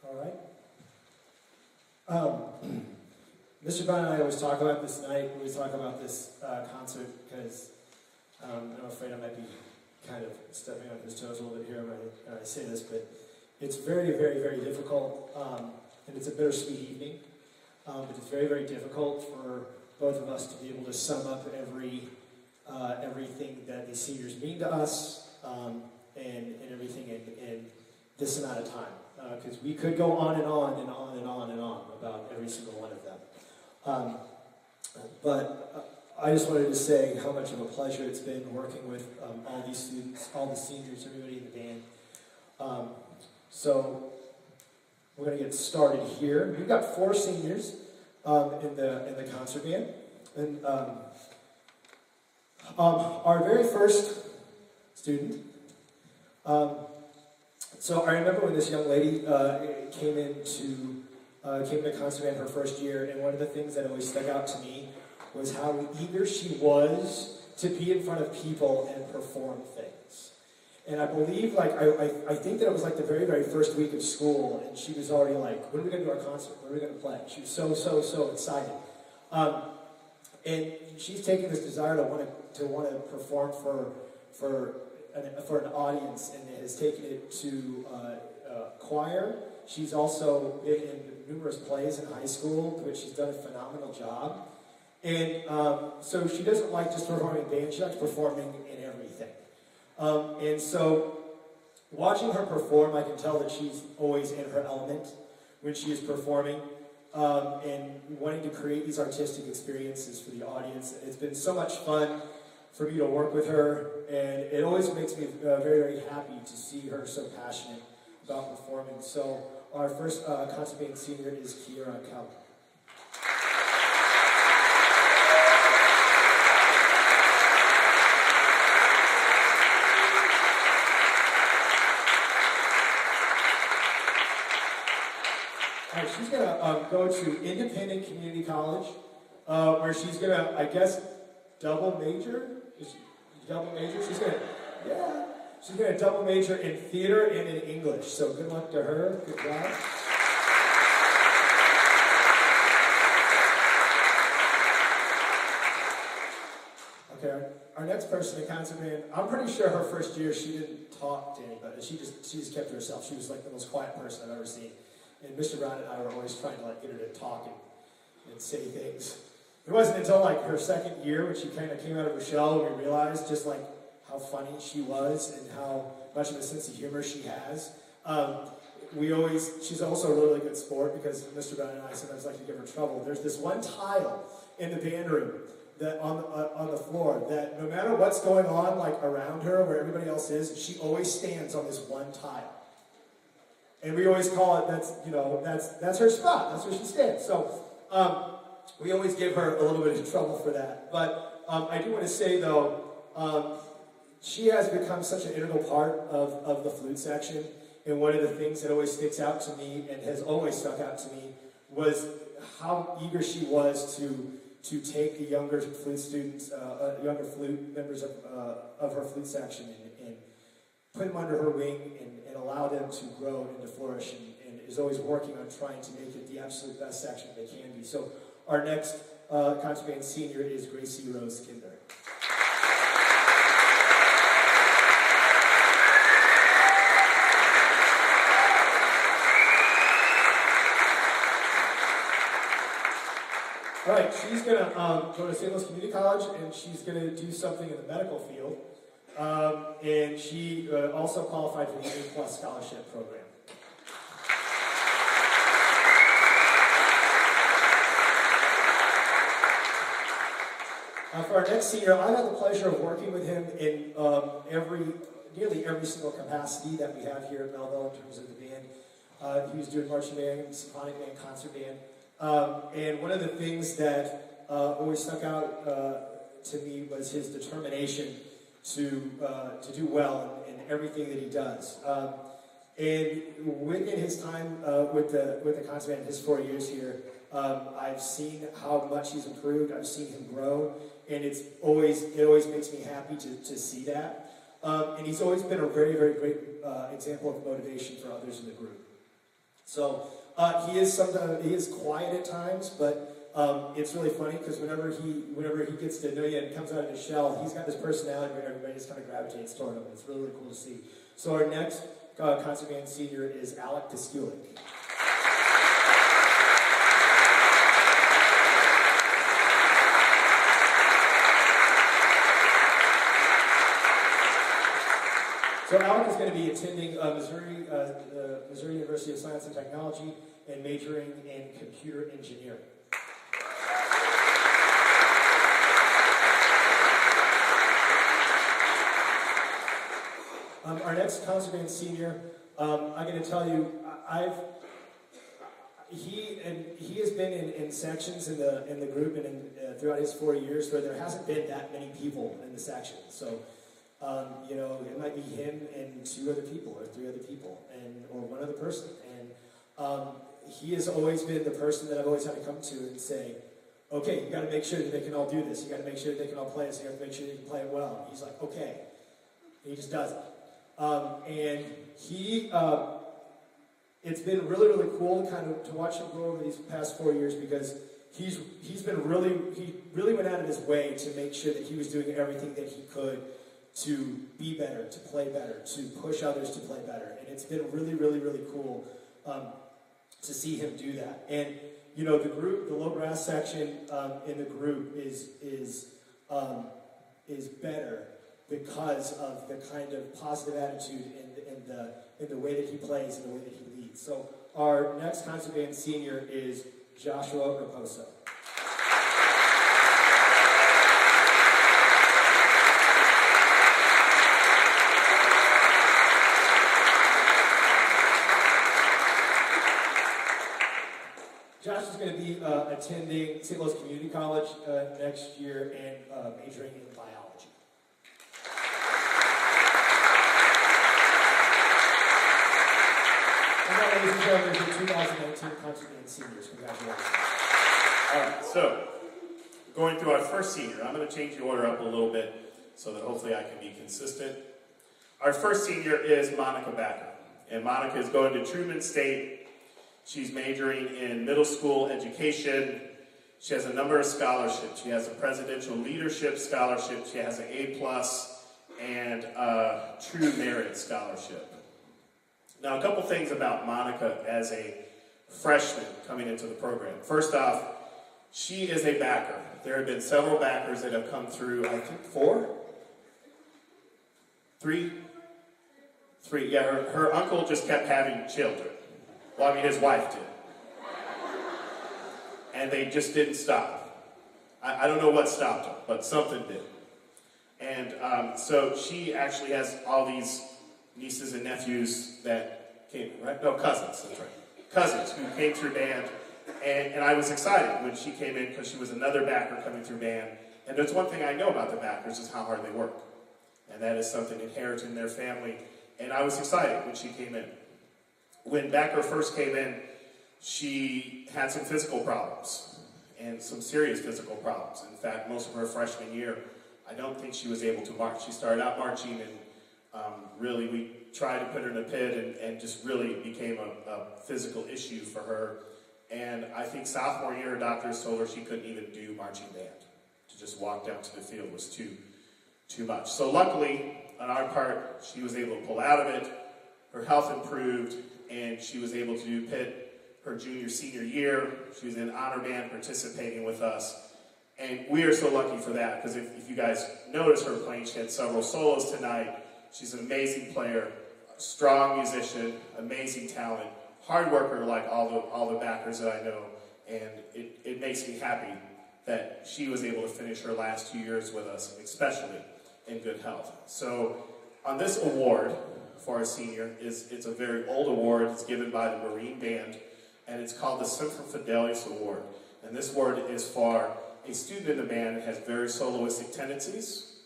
All right. Mr. Brown and I always talk about this night. We always talk about this concert because I'm afraid I might be kind of stepping on his toes a little bit here when I say this, but it's very, very, very difficult, and it's a bittersweet evening. But it's very, very difficult for both of us to be able to sum up everything that the seniors mean to us, and everything in this amount of time. Because we could go on and on and on and on and on about every single one of them. But I just wanted to say how much of a pleasure it's been working with all these students, all the seniors, everybody in the band. So we're going to get started here. We've got 4 seniors in the concert band, and our very first student. So I remember when this young lady came into concert band her first year, and one of the things that always stuck out to me was how eager she was to be in front of people and perform things. And I believe, I think that it was like the very, very first week of school, and she was already like, when are we going to do our concert? When are we going to play? She was so excited. And she's taken this desire to want to perform for an audience, and has taken it to choir. She's also been in numerous plays in high school, which she's done a phenomenal job. And so she doesn't like just performing in band, she likes performing in everything. And so watching her perform, I can tell that she's always in her element when she is performing, and wanting to create these artistic experiences for the audience. And it's been so much fun for me to work with her, and it always makes me very, very happy to see her so passionate about performing. So our first concert band senior is Kiera Cal. All right, she's going to go to Independent Community College, where she's going to, I guess, double major. Double major? She's going to double major in theater and in English. So good luck to her. Good job. Okay, our next person in concert band, I'm pretty sure her first year she didn't talk to anybody. She just kept to herself. She was like the most quiet person I've ever seen. And Mr. Brown and I were always trying to get her to talk and say things. It wasn't until her second year when she kind of came out of her shell and we realized just how funny she was and how much of a sense of humor she has. She's also a really good sport because Mr. Brown and I sometimes like to give her trouble. There's this one tile in the band room that on the floor that no matter what's going on around her where everybody else is, she always stands on this one tile. And we always call it, that's her spot, that's where she stands. So we always give her a little bit of trouble for that. But I do want to say, though, she has become such an integral part of the flute section. And one of the things that always sticks out to me and has always stuck out to me was how eager she was to take the younger flute students, younger flute members of her flute section and put them under her wing and allow them to grow and to flourish, and is always working on trying to make it the absolute best section they can be. So our next concert band senior is Gracie Rose Kinder. All right, she's going to go to St. Louis Community College, and she's going to do something in the medical field. And she also qualified for the A+ scholarship program. For our next senior, I've had the pleasure of working with him in nearly every single capacity that we have here at Melville in terms of the band. He was doing marching band, symphonic band, concert band. And one of the things that always stuck out to me was his determination to do well in everything that he does. And within his time with the concert band, his 4 years here, I've seen how much he's improved. I've seen him grow, and it always makes me happy to see that. And he's always been a very, very great example of motivation for others in the group. So he is quiet at times, but it's really funny because whenever he gets to know you and comes out of his shell, he's got this personality where everybody just kind of gravitates toward him. It's really, really cool to see. So our next concert band senior is Alec Piskulik. So Alec is going to be attending Missouri University of Science and Technology and majoring in computer engineering. Our next concert band senior, I'm going to tell you, he has been in sections in the group and throughout his 4 years where there hasn't been that many people in the section. So, it might be him and 2 other people or 3 other people or one other person. And he has always been the person that I've always had to come to and say, okay, you got to make sure that they can all do this. You got to make sure that they can all play this. You have to make sure they can play it well. And he's like, okay. And he just does it. And it's been really, really cool to watch him grow over these past 4 years because he really went out of his way to make sure that he was doing everything that he could to be better, to play better, to push others to play better. And it's been really, really, really cool to see him do that. And, the group, the low brass section in the group is better because of the kind of positive attitude in the way that he plays and the way that he leads. So our next concert band senior is Joshua Raposo. Josh is going to be attending St. Louis Community College next year and majoring in biology. And that, ladies and gentlemen, is the 2019 concert band seniors. Congratulations. All right, so going through our first senior, I'm going to change the order up a little bit so that hopefully I can be consistent. Our first senior is Monica Backer, and Monica is going to Truman State. She's majoring in middle school education. She has a number of scholarships. She has a presidential leadership scholarship. She has an A+ and a True Merit scholarship. Now, a couple things about Monica as a freshman coming into the program. First off, she is a backer. There have been several backers that have come through, I think 4? 3? 3, yeah, her uncle just kept having children. Well, I mean, his wife did. And they just didn't stop. I don't know what stopped them, but something did. And so she actually has all these nieces and nephews that came, right? No, cousins, that's right. Cousins who came through band. And I was excited when she came in because she was another backer coming through band. And there's one thing I know about the backers is how hard they work. And that is something inherent in their family. And I was excited when she came in. When Backer first came in, she had some physical problems, and some serious physical problems. In fact, most of her freshman year, I don't think she was able to march. She started out marching, and really we tried to put her in a pit, and just really became a physical issue for her. And I think sophomore year, her doctors told her she couldn't even do marching band. To just walk down to the field was too much. So luckily, on our part, she was able to pull out of it. Her health improved, and she was able to do pit her junior, senior year. She was in honor band participating with us. And we are so lucky for that, because if you guys notice her playing, she had several solos tonight. She's an amazing player, a strong musician, amazing talent, hard worker like all the backers that I know. And it makes me happy that she was able to finish her last 2 years with us, especially in good health. So on this award, for our senior, it's a very old award. It's given by the Marine Band, and it's called the Semper Fidelis Award. And this award is for a student in the band that has very soloistic tendencies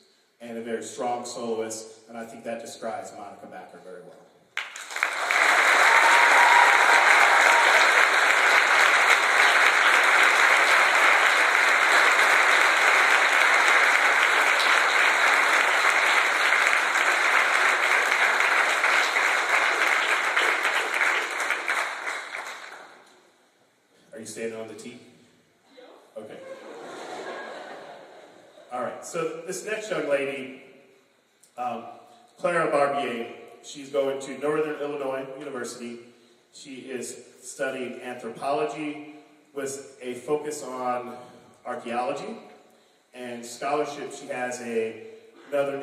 and a very strong soloist, and I think that describes Monica Backer very well. so this next young lady, Clara Barbier, she's going to Northern Illinois University. She is studying anthropology with a focus on archaeology and scholarship. She has a Northern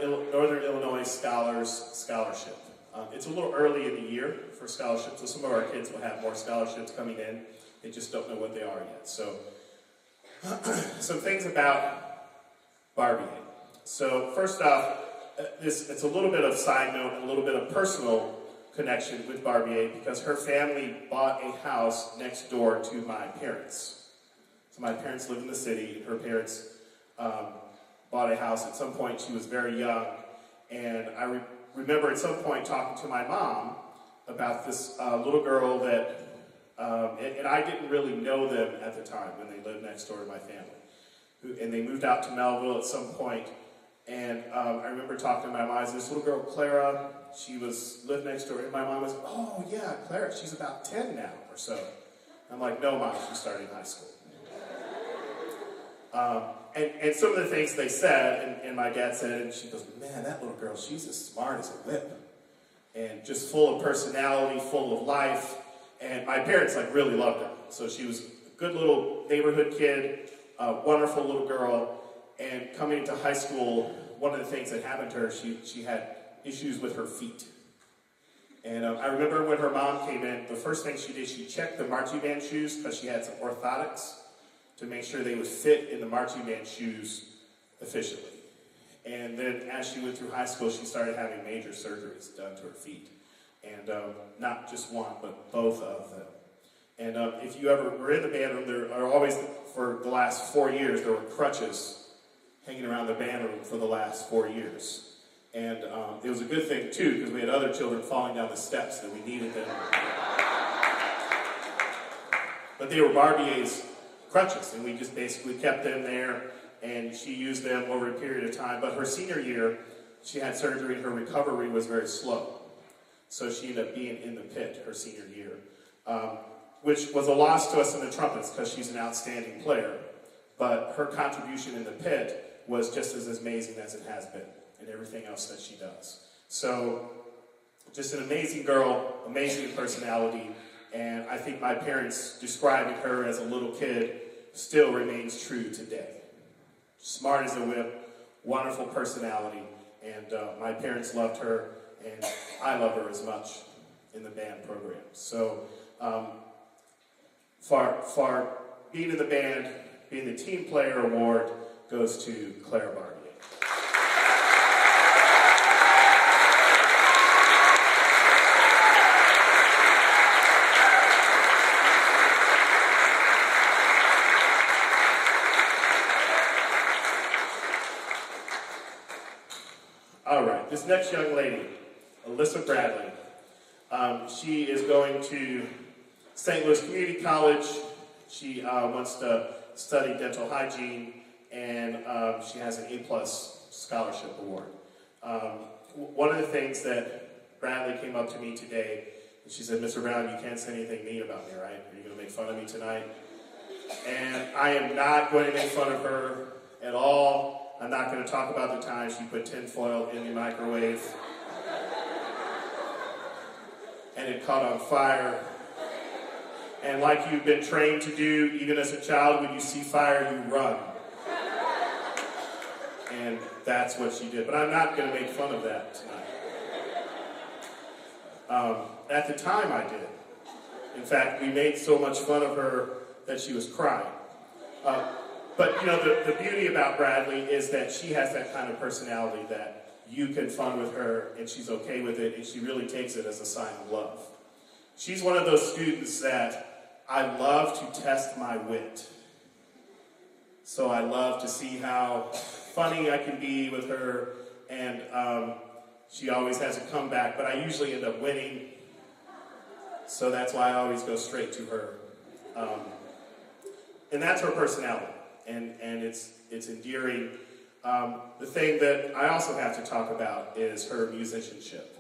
Illinois Scholars Scholarship. It's a little early in the year for scholarships, so some of our kids will have more scholarships coming in. They just don't know what they are yet. So, some things about Barbier. So, first off, it's a little bit of side note and a little bit of personal connection with Barbier because her family bought a house next door to my parents. So my parents live in the city. Her parents bought a house at some point. She was very young, and I remember at some point talking to my mom about this little girl that, and I didn't really know them at the time when they lived next door to my family. And they moved out to Melville at some point. And I remember talking to my mom, this little girl, Clara, she lived next door. And my mom was, oh yeah, Clara, she's about 10 now or so. I'm like, no, Mom, she's starting high school. And some of the things they said, and my dad said, and she goes, man, that little girl, she's as smart as a whip. And just full of personality, full of life. And my parents really loved her. So she was a good little neighborhood kid, a wonderful little girl. And coming into high school, one of the things that happened to her, she had issues with her feet. And I remember when her mom came in, the first thing she did, she checked the marching band shoes because she had some orthotics to make sure they would fit in the marching band shoes efficiently. And then as she went through high school, she started having major surgeries done to her feet. And not just one, but both of them. And if you ever were in the band room, there are always, for the last 4 years, there were crutches hanging around the band room for the last 4 years. And it was a good thing, too, because we had other children falling down the steps that we needed them. But they were Barbier's crutches, and we just basically kept them there, and she used them over a period of time. But her senior year, she had surgery, and her recovery was very slow. So she ended up being in the pit her senior year, which was a loss to us in the trumpets because she's an outstanding player. But her contribution in the pit was just as amazing as it has been and everything else that she does. So, just an amazing girl, amazing personality, and I think my parents describing her as a little kid still remains true today. Smart as a whip, wonderful personality, and my parents loved her, and I love her as much in the band program. So, for being in the band, being the Team Player Award goes to Clara Barbier. All right, this next young lady, Alyssa Bradley, she is going to St. Louis Community College. She wants to study dental hygiene, and she has an A+ scholarship award. One of the things that Bradley came up to me today, and she said, Mr. Brown, you can't say anything mean about me, right? Are you going to make fun of me tonight? And I am not going to make fun of her at all. I'm not going to talk about the time she put tinfoil in the microwave and it caught on fire. And like you've been trained to do, even as a child, when you see fire, you run. And that's what she did. But I'm not going to make fun of that tonight. At the time, I did. In fact, we made so much fun of her that she was crying. But, you know, the beauty about Bradley is that she has that kind of personality that you can fun with her, and she's okay with it, and she really takes it as a sign of love. She's one of those students that I love to test my wit. So I love to see how funny I can be with her, and she always has a comeback, but I usually end up winning, so that's why I always go straight to her. And that's her personality. And it's endearing. The thing that I also have to talk about is her musicianship.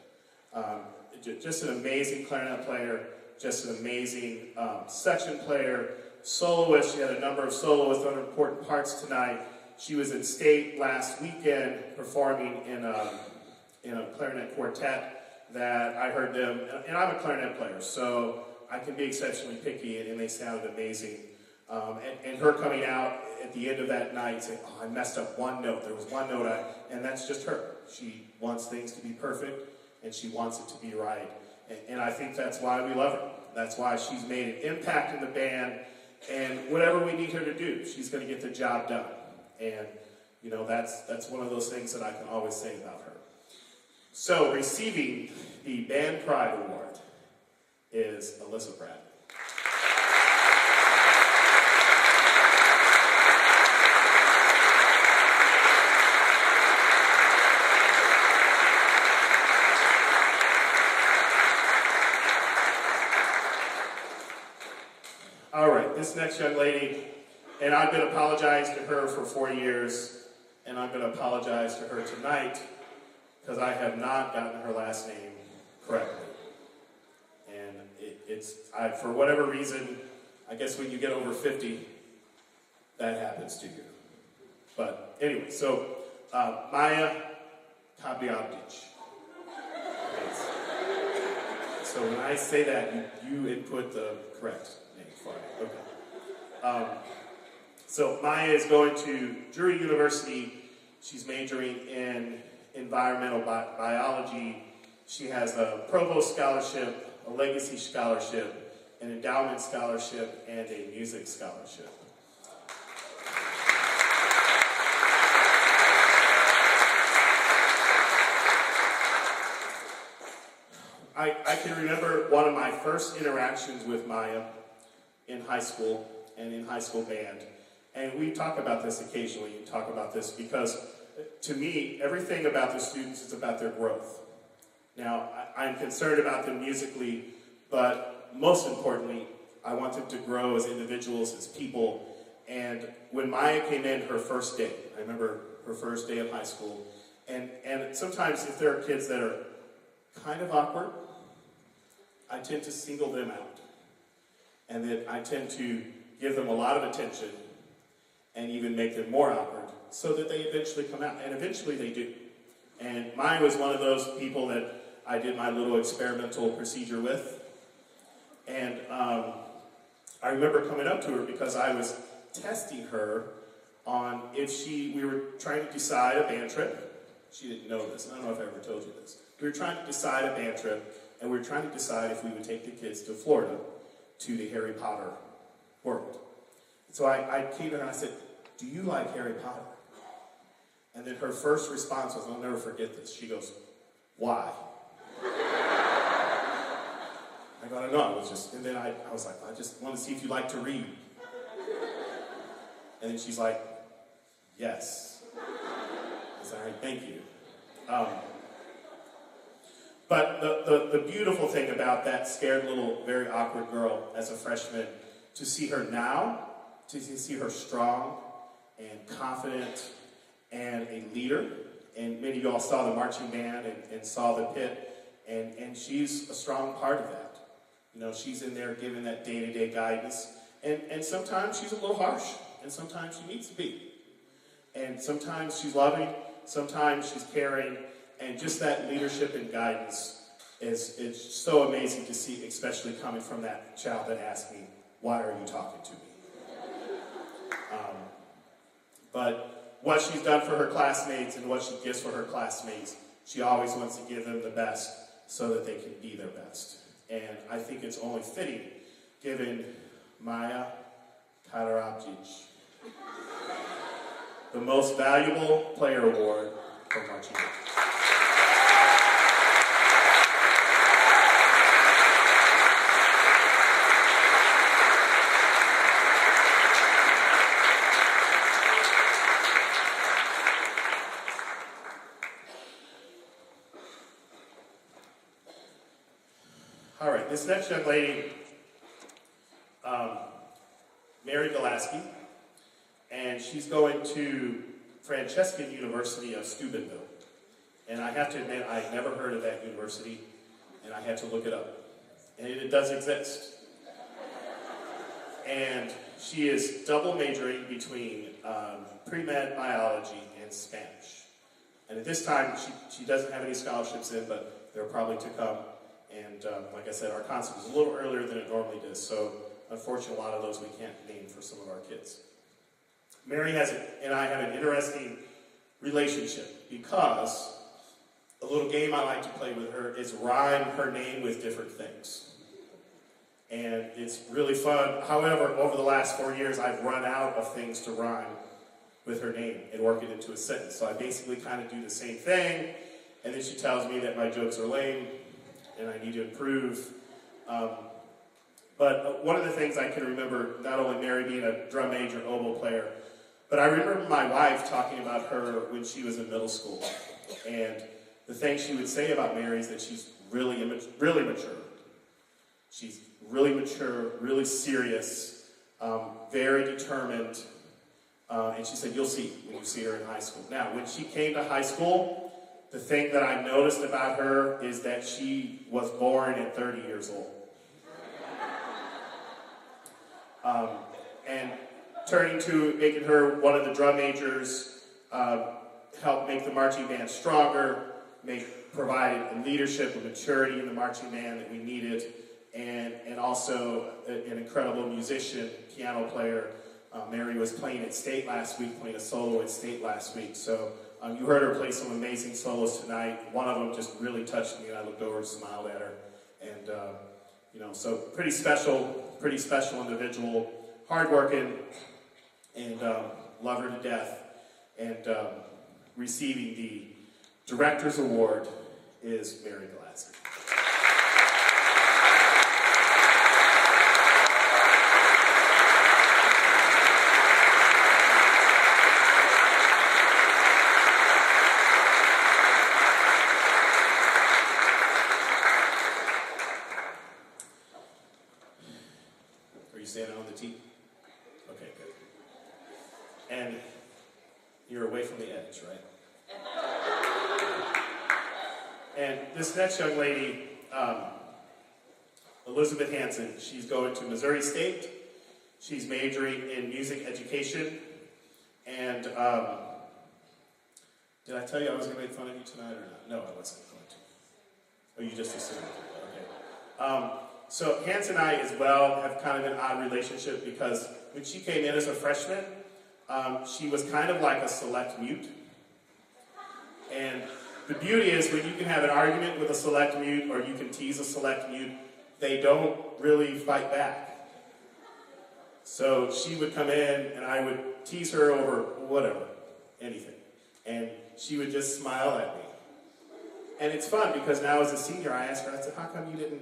Just an amazing clarinet player, just an amazing section player, soloist. She had a number of soloists on important parts tonight. She was in state last weekend performing in a clarinet quartet that I heard them, and I'm a clarinet player, so I can be exceptionally picky, and they sounded amazing. And her coming out at the end of that night saying, oh, I messed up one note. There was one note, and that's just her. She wants things to be perfect, and she wants it to be right. And I think that's why we love her. That's why she's made an impact in the band, and whatever we need her to do, she's going to get the job done. And, you know, that's one of those things that I can always say about her. So, receiving the Band Pride Award is Alyssa Pratt. All right, this next young lady, and I'm going to apologize to her for 4 years, and I'm going to apologize to her tonight because I have not gotten her last name correctly. And for whatever reason, I guess when you get over 50, that happens to you. But anyway, so Maya Kabiabdic. So when I say that, you input the correct name for it. Okay. So Maya is going to Drury University. She's majoring in environmental biology. She has a Provost Scholarship, a Legacy Scholarship, an Endowment Scholarship, and a Music Scholarship. I can remember one of my first interactions with Maya in high school and in high school band. And we talk about this occasionally, and talk about this because to me, everything about the students is about their growth. Now, I'm concerned about them musically, but most importantly, I want them to grow as individuals, as people. And when Maya came in her first day, I remember her first day of high school, and sometimes if there are kids that are kind of awkward, I tend to single them out. And then I tend to give them a lot of attention and even make them more awkward so that they eventually come out. And eventually they do. And Maya was one of those people that I did my little experimental procedure with. And I remember coming up to her because I was testing her on if we were trying to decide a band trip. She didn't know this, and I don't know if I ever told you this. We were trying to decide a band trip, and we were trying to decide if we would take the kids to Florida to the Harry Potter world. So I came to her and I said, do you like Harry Potter? And then her first response was, I'll never forget this. She goes, why? I go, I don't know, I was just, and then I was like, I just want to see if you like to read. And then she's like, yes. I said, all right, thank you. But the beautiful thing about that scared little, very awkward girl as a freshman, to see her now, to see her strong and confident and a leader, and many of y'all saw the marching band and saw the pit, and she's a strong part of that. You know, she's in there giving that day-to-day guidance, and sometimes she's a little harsh, and sometimes she needs to be. And sometimes she's loving, sometimes she's caring, and just that leadership and guidance is so amazing to see, especially coming from that child that asked me, why are you talking to me? But what she's done for her classmates and what she gives for her classmates, she always wants to give them the best so that they can be their best. And I think it's only fitting, given Maya Kabiabdic the Most Valuable Player Award for marching band. All right, this next young lady, Mary Golaski, and she's going to Franciscan University of Steubenville. And I have to admit, I had never heard of that university, and I had to look it up. And it does exist. And she is double majoring between pre-med biology and Spanish. And at this time, she doesn't have any scholarships in, but they're probably to come. And like I said, our concert is a little earlier than it normally does, so unfortunately, a lot of those we can't name for some of our kids. Mary and I have an interesting relationship because a little game I like to play with her is rhyme her name with different things. And it's really fun. However, over the last 4 years, I've run out of things to rhyme with her name and work it into a sentence. So I basically kind of do the same thing, and then she tells me that my jokes are lame and I need to improve. But one of the things I can remember, not only Mary being a drum major, oboe player, but I remember my wife talking about her when she was in middle school. And the thing she would say about Mary is that she's really mature. She's really mature, really serious, very determined. And she said, you'll see when you see her in high school. Now, when she came to high school, the thing that I noticed about her is that she was born at 30 years old. And turning to making her one of the drum majors, helped make the marching band stronger, provided a leadership and maturity in the marching band that we needed, and also an incredible musician, piano player. Mary was playing at State last week, playing a solo at State last week. So you heard her play some amazing solos tonight. One of them just really touched me, and I looked over and smiled at her. And so pretty special individual, hardworking, and love her to death. And receiving the Director's Award is Mary Glasgow. Are you standing on the tee? Okay, good. And you're away from the edge, right? And this next young lady, Elizabeth Hanson, she's going to Missouri State. She's majoring in music education. And did I tell you I was going to make fun of you tonight or not? No, I wasn't going to. Oh, you just assumed. Okay. So Hanson and I, as well, have kind of an odd relationship because when she came in as a freshman, she was kind of like a select mute. And the beauty is when you can have an argument with a select mute or you can tease a select mute, they don't really fight back. So she would come in and I would tease her over whatever, anything. And she would just smile at me. And it's fun because now as a senior I asked her, I said, how come you didn't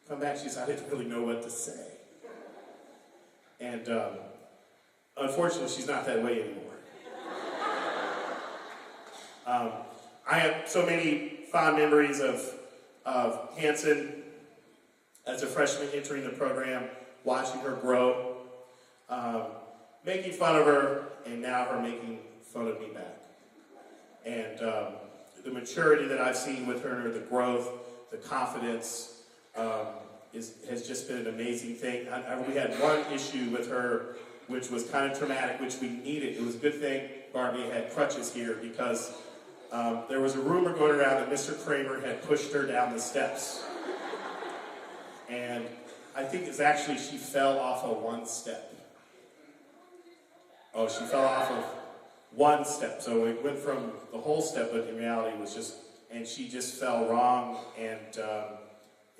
come back? She said, I didn't really know what to say. And unfortunately she's not that way anymore. I have so many fond memories of Hanson as a freshman entering the program, watching her grow, making fun of her, and now her making fun of me back. And the maturity that I've seen with her, the growth, the confidence, has just been an amazing thing. We had one issue with her, which was kind of traumatic, which we needed. It was a good thing Barbie had crutches here because there was a rumor going around that Mr. Kramer had pushed her down the steps. And I think it's actually she fell off of one step. Oh, she fell off of one step. So it went from the whole step, but in reality it was just, and she just fell wrong and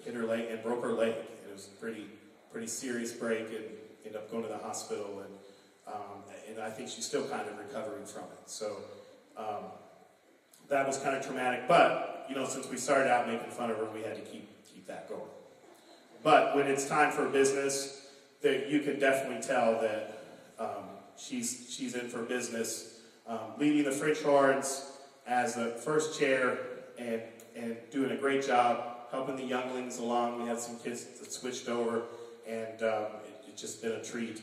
hit her leg and broke her leg. It was a pretty serious break and ended up going to the hospital. And I think she's still kind of recovering from it. So that was kind of traumatic. But, since we started out making fun of her, we had to keep that going. But when it's time for business, that you can definitely tell that she's in for business, leading the French horns as the first chair and doing a great job, helping the younglings along. We had some kids that switched over, and it's just been a treat.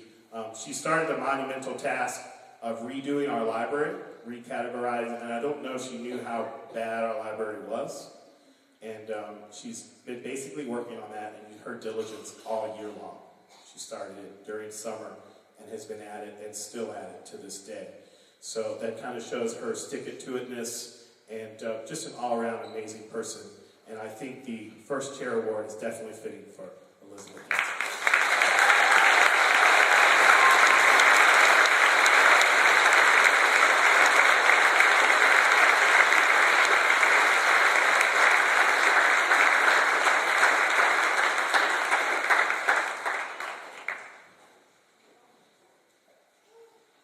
She started the monumental task of redoing our library, recategorizing, and I don't know if she knew how bad our library was. And she's been basically working on that, and her diligence all year long. She started it during summer, and has been at it and still at it to this day. So that kind of shows her stick-it-to-itness and just an all-around amazing person. And I think the first chair award is definitely fitting for Elizabeth.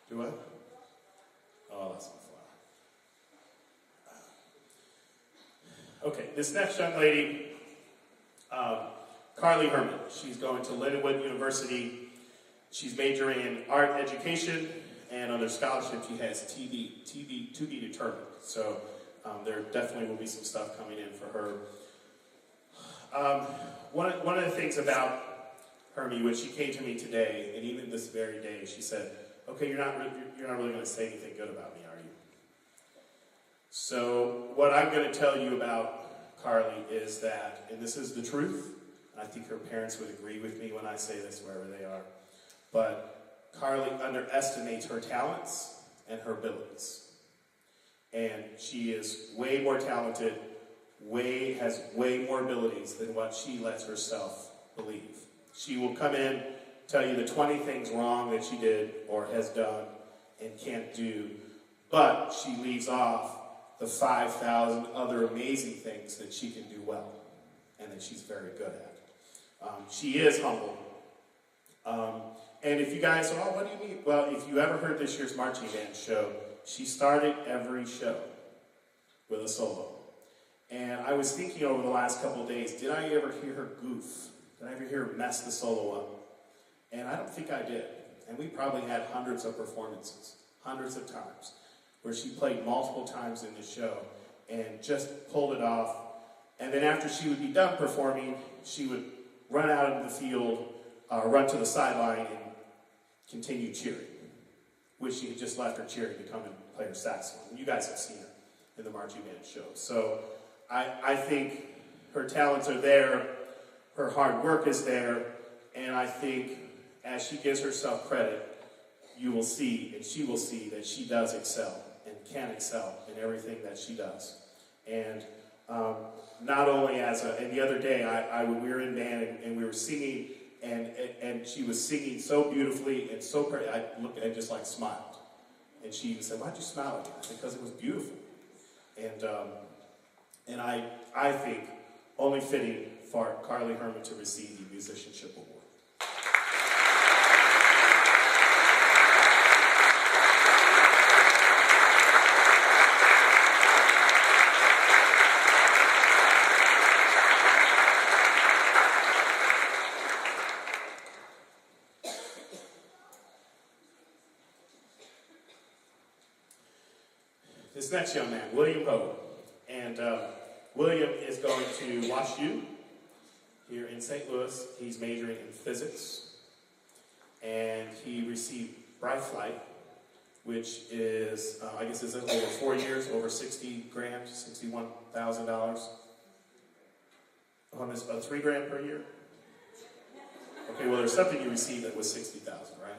Do what? Oh, that's my flower. Okay, this next young lady, Carly Herman. She's going to Lindenwood University. She's majoring in art education, and on her scholarship she has to be determined. So there definitely will be some stuff coming in for her. One of the things about Hermie, when she came to me today, and even this very day, she said, "Okay, you're not really going to say anything good about me, are you?" So what I'm going to tell you about Carly is that, and this is the truth, and I think her parents would agree with me when I say this wherever they are, but Carly underestimates her talents and her abilities. And she is way more talented, has way more abilities than what she lets herself believe. She will come in, tell you the 20 things wrong that she did or has done and can't do, but she leaves off the 5,000 other amazing things that she can do well and that she's very good at. She is humble. And if you guys, oh, what do you mean? Well, if you ever heard this year's marching band show, she started every show with a solo. And I was thinking over the last couple of days, did I ever hear her goof? Did I ever hear her mess the solo up? And I don't think I did. And we probably had hundreds of performances, hundreds of times, where she played multiple times in the show and just pulled it off. And then after she would be done performing, she would run out into the field, run to the sideline, and continue cheering. Wish she had just left her cheering to come and play her saxophone. And you guys have seen her in the marching band show. So I think her talents are there, her hard work is there, and I think as she gives herself credit, you will see, and she will see, that she does excel and can excel in everything that she does. And not only and the other day, we were in band and we were singing, and she was singing so beautifully and so pretty. I looked and just like smiled. And she even said, "Why'd you smile at me?" I said, "Because it was beautiful." And I think only fitting for Carly Herman to receive the musicianship award. This next young man, William Ho, and William is going to WashU here in St. Louis. He's majoring in physics, and he received Bright Flight, which is, I guess is over 4 years, over 60 grand, $61,000. On this, $3 grand per year? Okay, well there's something you received that was 60,000, right?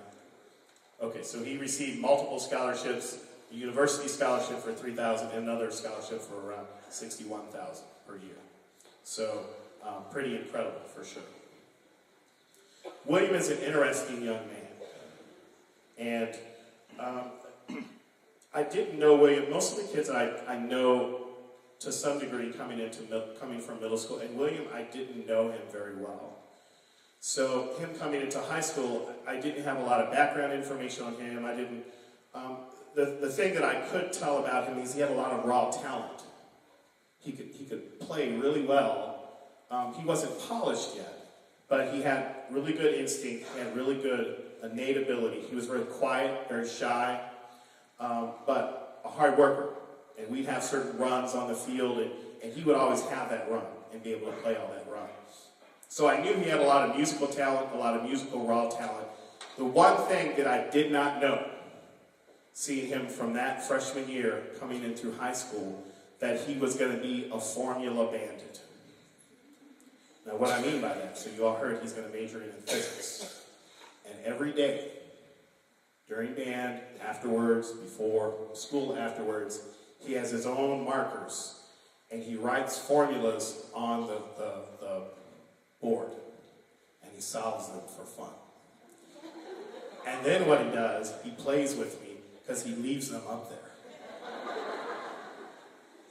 Okay, so he received multiple scholarships, a university scholarship for 3,000, and another scholarship for around 61,000 per year. So, pretty incredible for sure. William is an interesting young man. And I didn't know William. Most of the kids I know to some degree coming from middle school, and William, I didn't know him very well. So him coming into high school, I didn't have a lot of background information on him. I didn't. The thing that I could tell about him is he had a lot of raw talent. He could play really well. He wasn't polished yet, but he had really good instinct. He had really good innate ability. He was very quiet, very shy, but a hard worker. And we'd have certain runs on the field, and he would always have that run and be able to play all that run. So I knew he had a lot of musical talent, a lot of musical raw talent. The one thing that I did not know, seeing him from that freshman year coming in through high school, that he was going to be a formula bandit. Now what I mean by that, so you all heard he's going to major in physics. And every day During band, afterwards, before school afterwards, he has his own markers, and he writes formulas on the board, and he solves them for fun. And then what he does, he plays with me, because he leaves them up there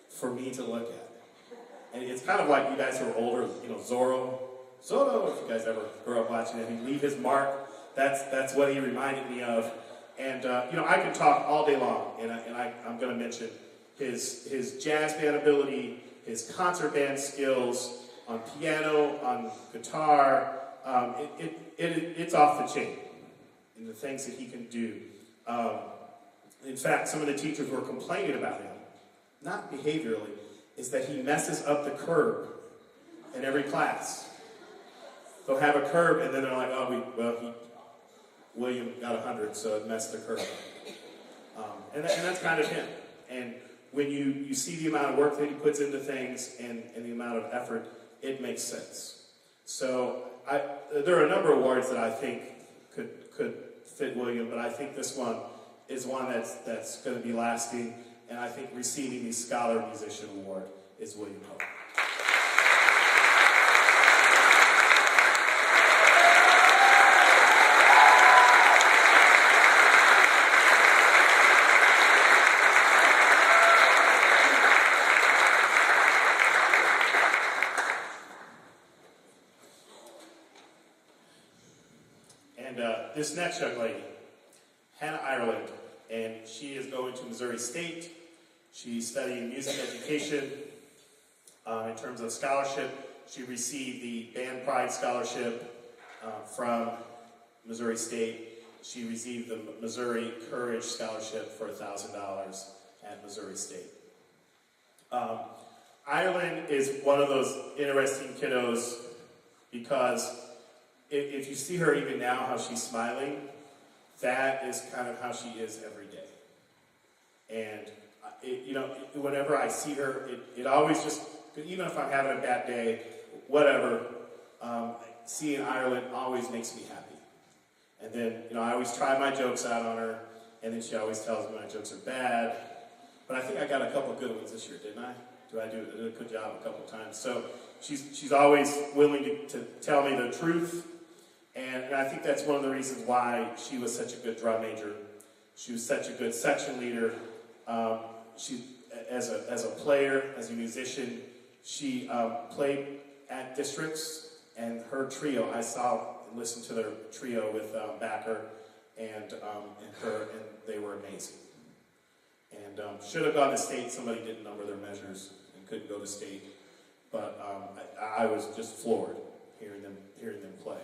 for me to look at. And it's kind of like you guys who are older, Zorro, if you guys ever grew up watching it, he'd leave his mark. That's what he reminded me of. And, I can talk all day long, and I'm going to mention his jazz band ability, his concert band skills, on piano, on guitar. It's off the chain in the things that he can do. In fact, some of the teachers were complaining about him, not behaviorally, is that he messes up the curb in every class. They'll have a curb, and then they're like, William got 100, so it messed the curb up. And that's kind of him. And when you see the amount of work that he puts into things and the amount of effort, it makes sense. So there are a number of awards that I think could fit William, but I think this one is one that's going to be lasting, and I think receiving the Scholar Musician Award is William Pope. This next young lady, Hannah Ireland, and she is going to Missouri State. She's studying music education. In terms of scholarship, she received the Band Pride Scholarship from Missouri State. She received the Missouri Courage Scholarship for $1,000 at Missouri State. Ireland is one of those interesting kiddos because if you see her even now, how she's smiling, that is kind of how she is every day. And, whenever I see her, it always just, even if I'm having a bad day, whatever, seeing Ireland always makes me happy. And then, I always try my jokes out on her, and then she always tells me my jokes are bad. But I think I got a couple good ones this year, didn't I? I did a good job a couple times. So she's always willing to tell me the truth. And I think that's one of the reasons why she was such a good drum major. She was such a good section leader. She, as a player, as a musician, she played at districts, and her trio, I saw and listened to their trio with Backer and her, and they were amazing. And should have gone to state. Somebody didn't number their measures and couldn't go to state. But I was just floored hearing them play.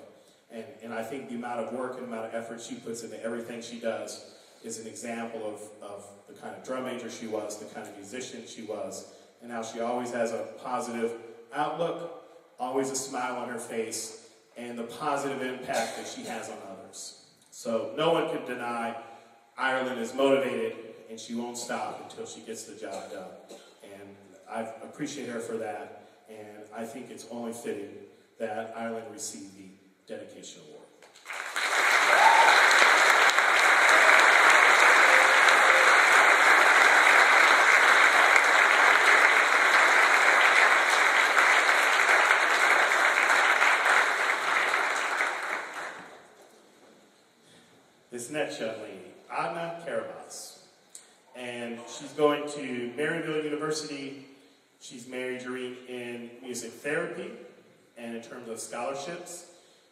And I think the amount of work and amount of effort she puts into everything she does is an example of the kind of drum major she was, the kind of musician she was, and how she always has a positive outlook, always a smile on her face, and the positive impact that she has on others. So no one can deny Ireland is motivated, and she won't stop until she gets the job done. And I appreciate her for that, and I think it's only fitting that Ireland receive the Dedication Award. This next young lady, Adna Karabas, and she's going to Maryville University. She's majoring in music therapy, and in terms of scholarships,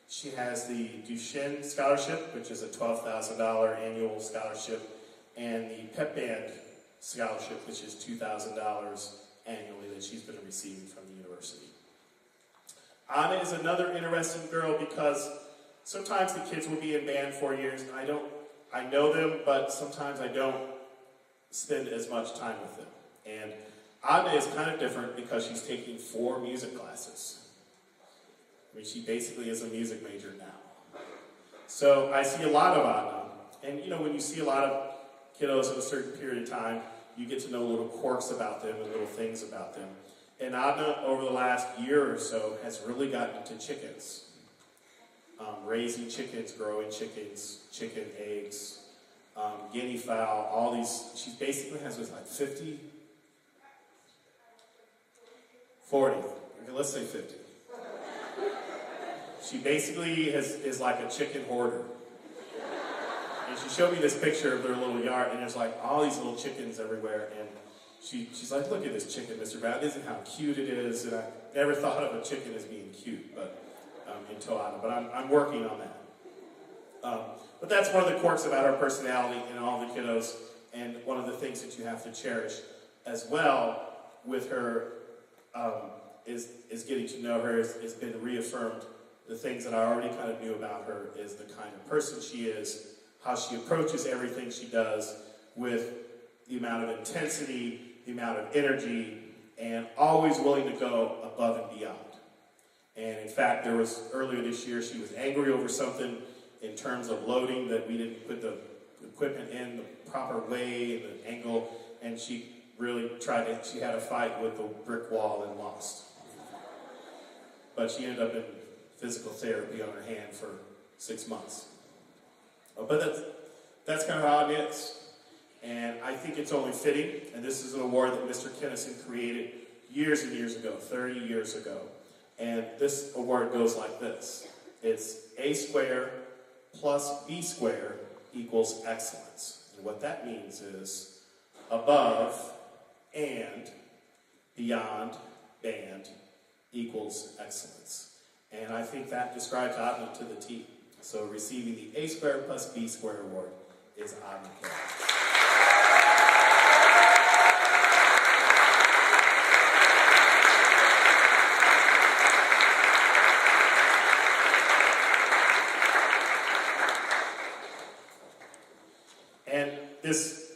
she has the Duchenne Scholarship, which is a $12,000 annual scholarship, and the Pep Band Scholarship, which is $2,000 annually that she's been receiving from the university. Anna is another interesting girl because sometimes the kids will be in band 4 years, and I know them, but sometimes I don't spend as much time with them. And Anna is kind of different because she's taking 4 music classes. I mean, she basically is a music major now. So I see a lot of Adna. And when you see a lot of kiddos in a certain period of time, you get to know little quirks about them and little things about them. And Adna, over the last year or so, has really gotten into chickens. Raising chickens, growing chickens, chicken eggs, guinea fowl, all these. She basically has like 50, 40. Okay, let's say 50. She basically is like a chicken hoarder. And she showed me this picture of their little yard, and there's like all these little chickens everywhere. And she's like, look at this chicken, Mr. Brown. Isn't how cute it is? And I never thought of a chicken as being cute, but in Tohono. But I'm working on that. But that's one of the quirks about her personality and all the kiddos, and one of the things that you have to cherish as well with her is getting to know her. It's been reaffirmed. The things that I already kind of knew about her is the kind of person she is, how she approaches everything she does with the amount of intensity, the amount of energy, and always willing to go above and beyond. And in fact, there was earlier this year, she was angry over something in terms of loading, that we didn't put the equipment in the proper way, the angle, and she really she had a fight with the brick wall and lost. But she ended up in physical therapy on her hand for 6 months. But that's kind of how it is. And I think it's only fitting, and this is an award that Mr. Kennison created years and years ago, 30 years ago. And this award goes like this. It's A squared plus B squared equals excellence. And what that means is above and beyond band equals excellence. And I think that describes Adnan to the T. So receiving the A squared plus B squared award is Adnan Kennison. And this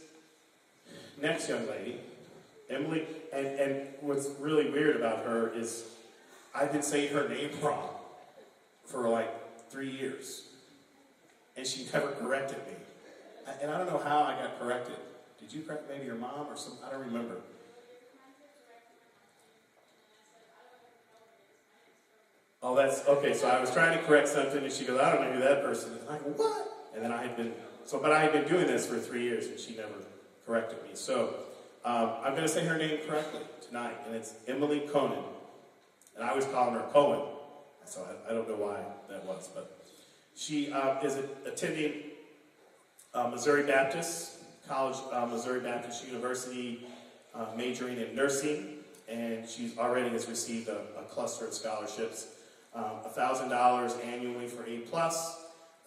next young lady, Emily, and what's really weird about her is I've been saying her name wrong for like 3 years. And she never corrected me. And I don't know how I got corrected. Did you correct maybe your mom or something? I don't remember. Oh, that's, okay, so I was trying to correct something and she goes, I don't know who that person is. And I go, what? And then I had been doing this for 3 years and she never corrected me. So I'm going to say her name correctly tonight, and it's Emily Conan. And I was calling her Cohen, so I don't know why that was, but she is attending Missouri Baptist College, Missouri Baptist University, majoring in nursing, and she already has received a cluster of scholarships, $1,000 annually for A+,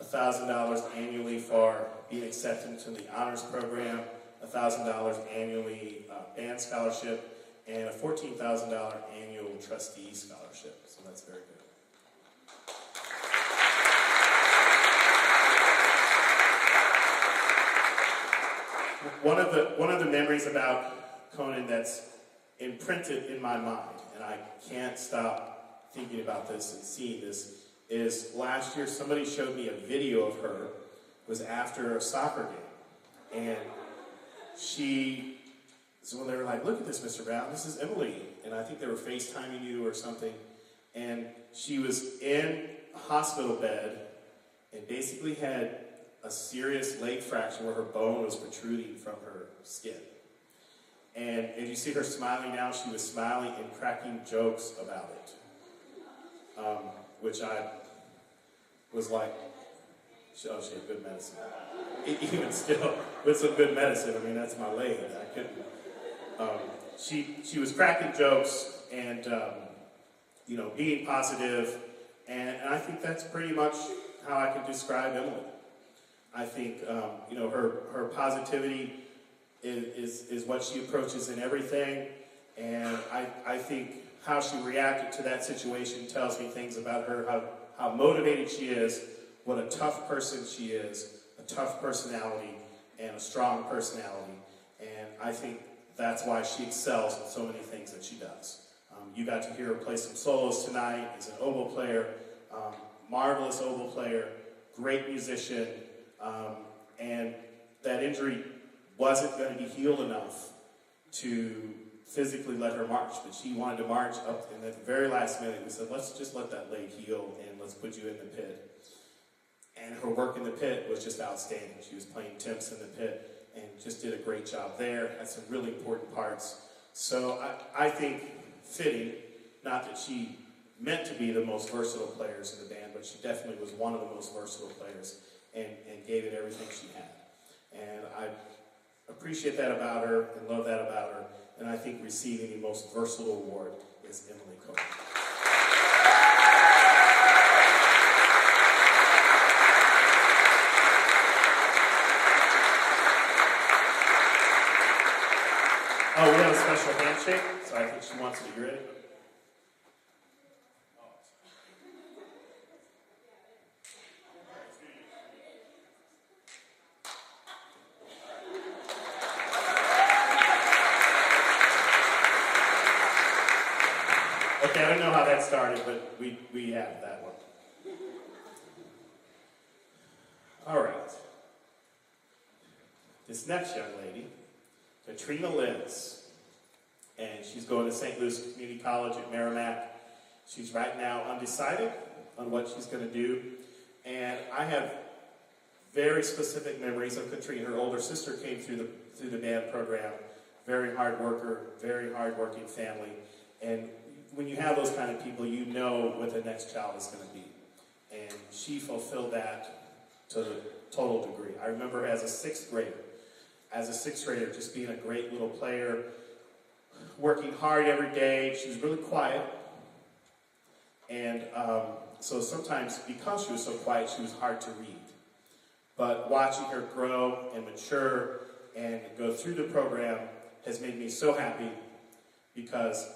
$1,000 annually for being accepted into the honors program, $1,000 annually band scholarship, and a $14,000 annual trustee scholarship. So that's very good. One of the memories about Conan that's imprinted in my mind, and I can't stop thinking about this and seeing this, is last year somebody showed me a video of her. It was after a soccer game, and so when they were like, look at this, Mr. Brown, this is Emily. And I think they were FaceTiming you or something. And she was in a hospital bed and basically had a serious leg fracture where her bone was protruding from her skin. And you see her smiling now. She was smiling and cracking jokes about it. Which I was like, oh, she had good medicine. Even still, with some good medicine, I mean, that's my leg. I couldn't. She was cracking jokes and, being positive, and I think that's pretty much how I can describe Emily. I think, her positivity is what she approaches in everything, and I think how she reacted to that situation tells me things about her, how motivated she is, what a tough person she is, a tough personality, and a strong personality, and I think that's why she excels in so many things that she does. You got to hear her play some solos tonight as an oboe player, marvelous oboe player, great musician, and that injury wasn't going to be healed enough to physically let her march, but she wanted to march up in the very last minute. We said, let's just let that leg heal and let's put you in the pit. And her work in the pit was just outstanding. She was playing temps in the pit and just did a great job there. Had some really important parts. So I think fitting, not that she meant to be the most versatile players in the band, but she definitely was one of the most versatile players and gave it everything she had. And I appreciate that about her and love that about her. And I think receiving the most versatile award is Emily Cope. Oh, we have a special handshake, so I think she wants to be ready. Okay, I don't know how that started, but we have that one. All right. This next young lady, Katrina Lenz, and she's going to St. Louis Community College at Merrimack. She's right now undecided on what she's going to do, and I have very specific memories of Katrina. Her older sister came through the band program. Very hard worker, very hard-working family, and when you have those kind of people, you know what the next child is going to be, and she fulfilled that to the total degree. I remember her as a sixth grader, just being a great little player, working hard every day. She was really quiet. And so sometimes, because she was so quiet, she was hard to read. But watching her grow and mature and go through the program has made me so happy, because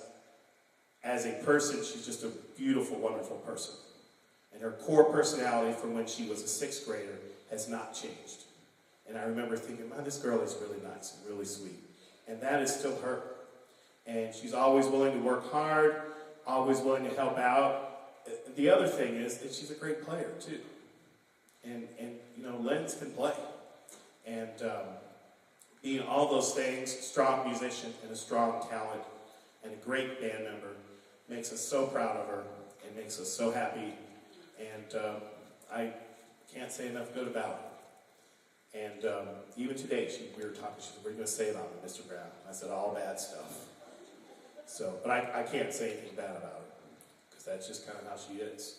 as a person, she's just a beautiful, wonderful person. And her core personality from when she was a sixth grader has not changed. And I remember thinking, man, this girl is really nice and really sweet. And that is still her. And she's always willing to work hard, always willing to help out. The other thing is that she's a great player, too. And you know, Lenz can play. And being all those things, strong musician and a strong talent and a great band member, makes us so proud of her and makes us so happy. And I can't say enough good about her. And even today, we were talking, she said, what are you going to say about me, Mr. Brown? I said, all bad stuff. So, but I can't say anything bad about her, because that's just kind of how she is.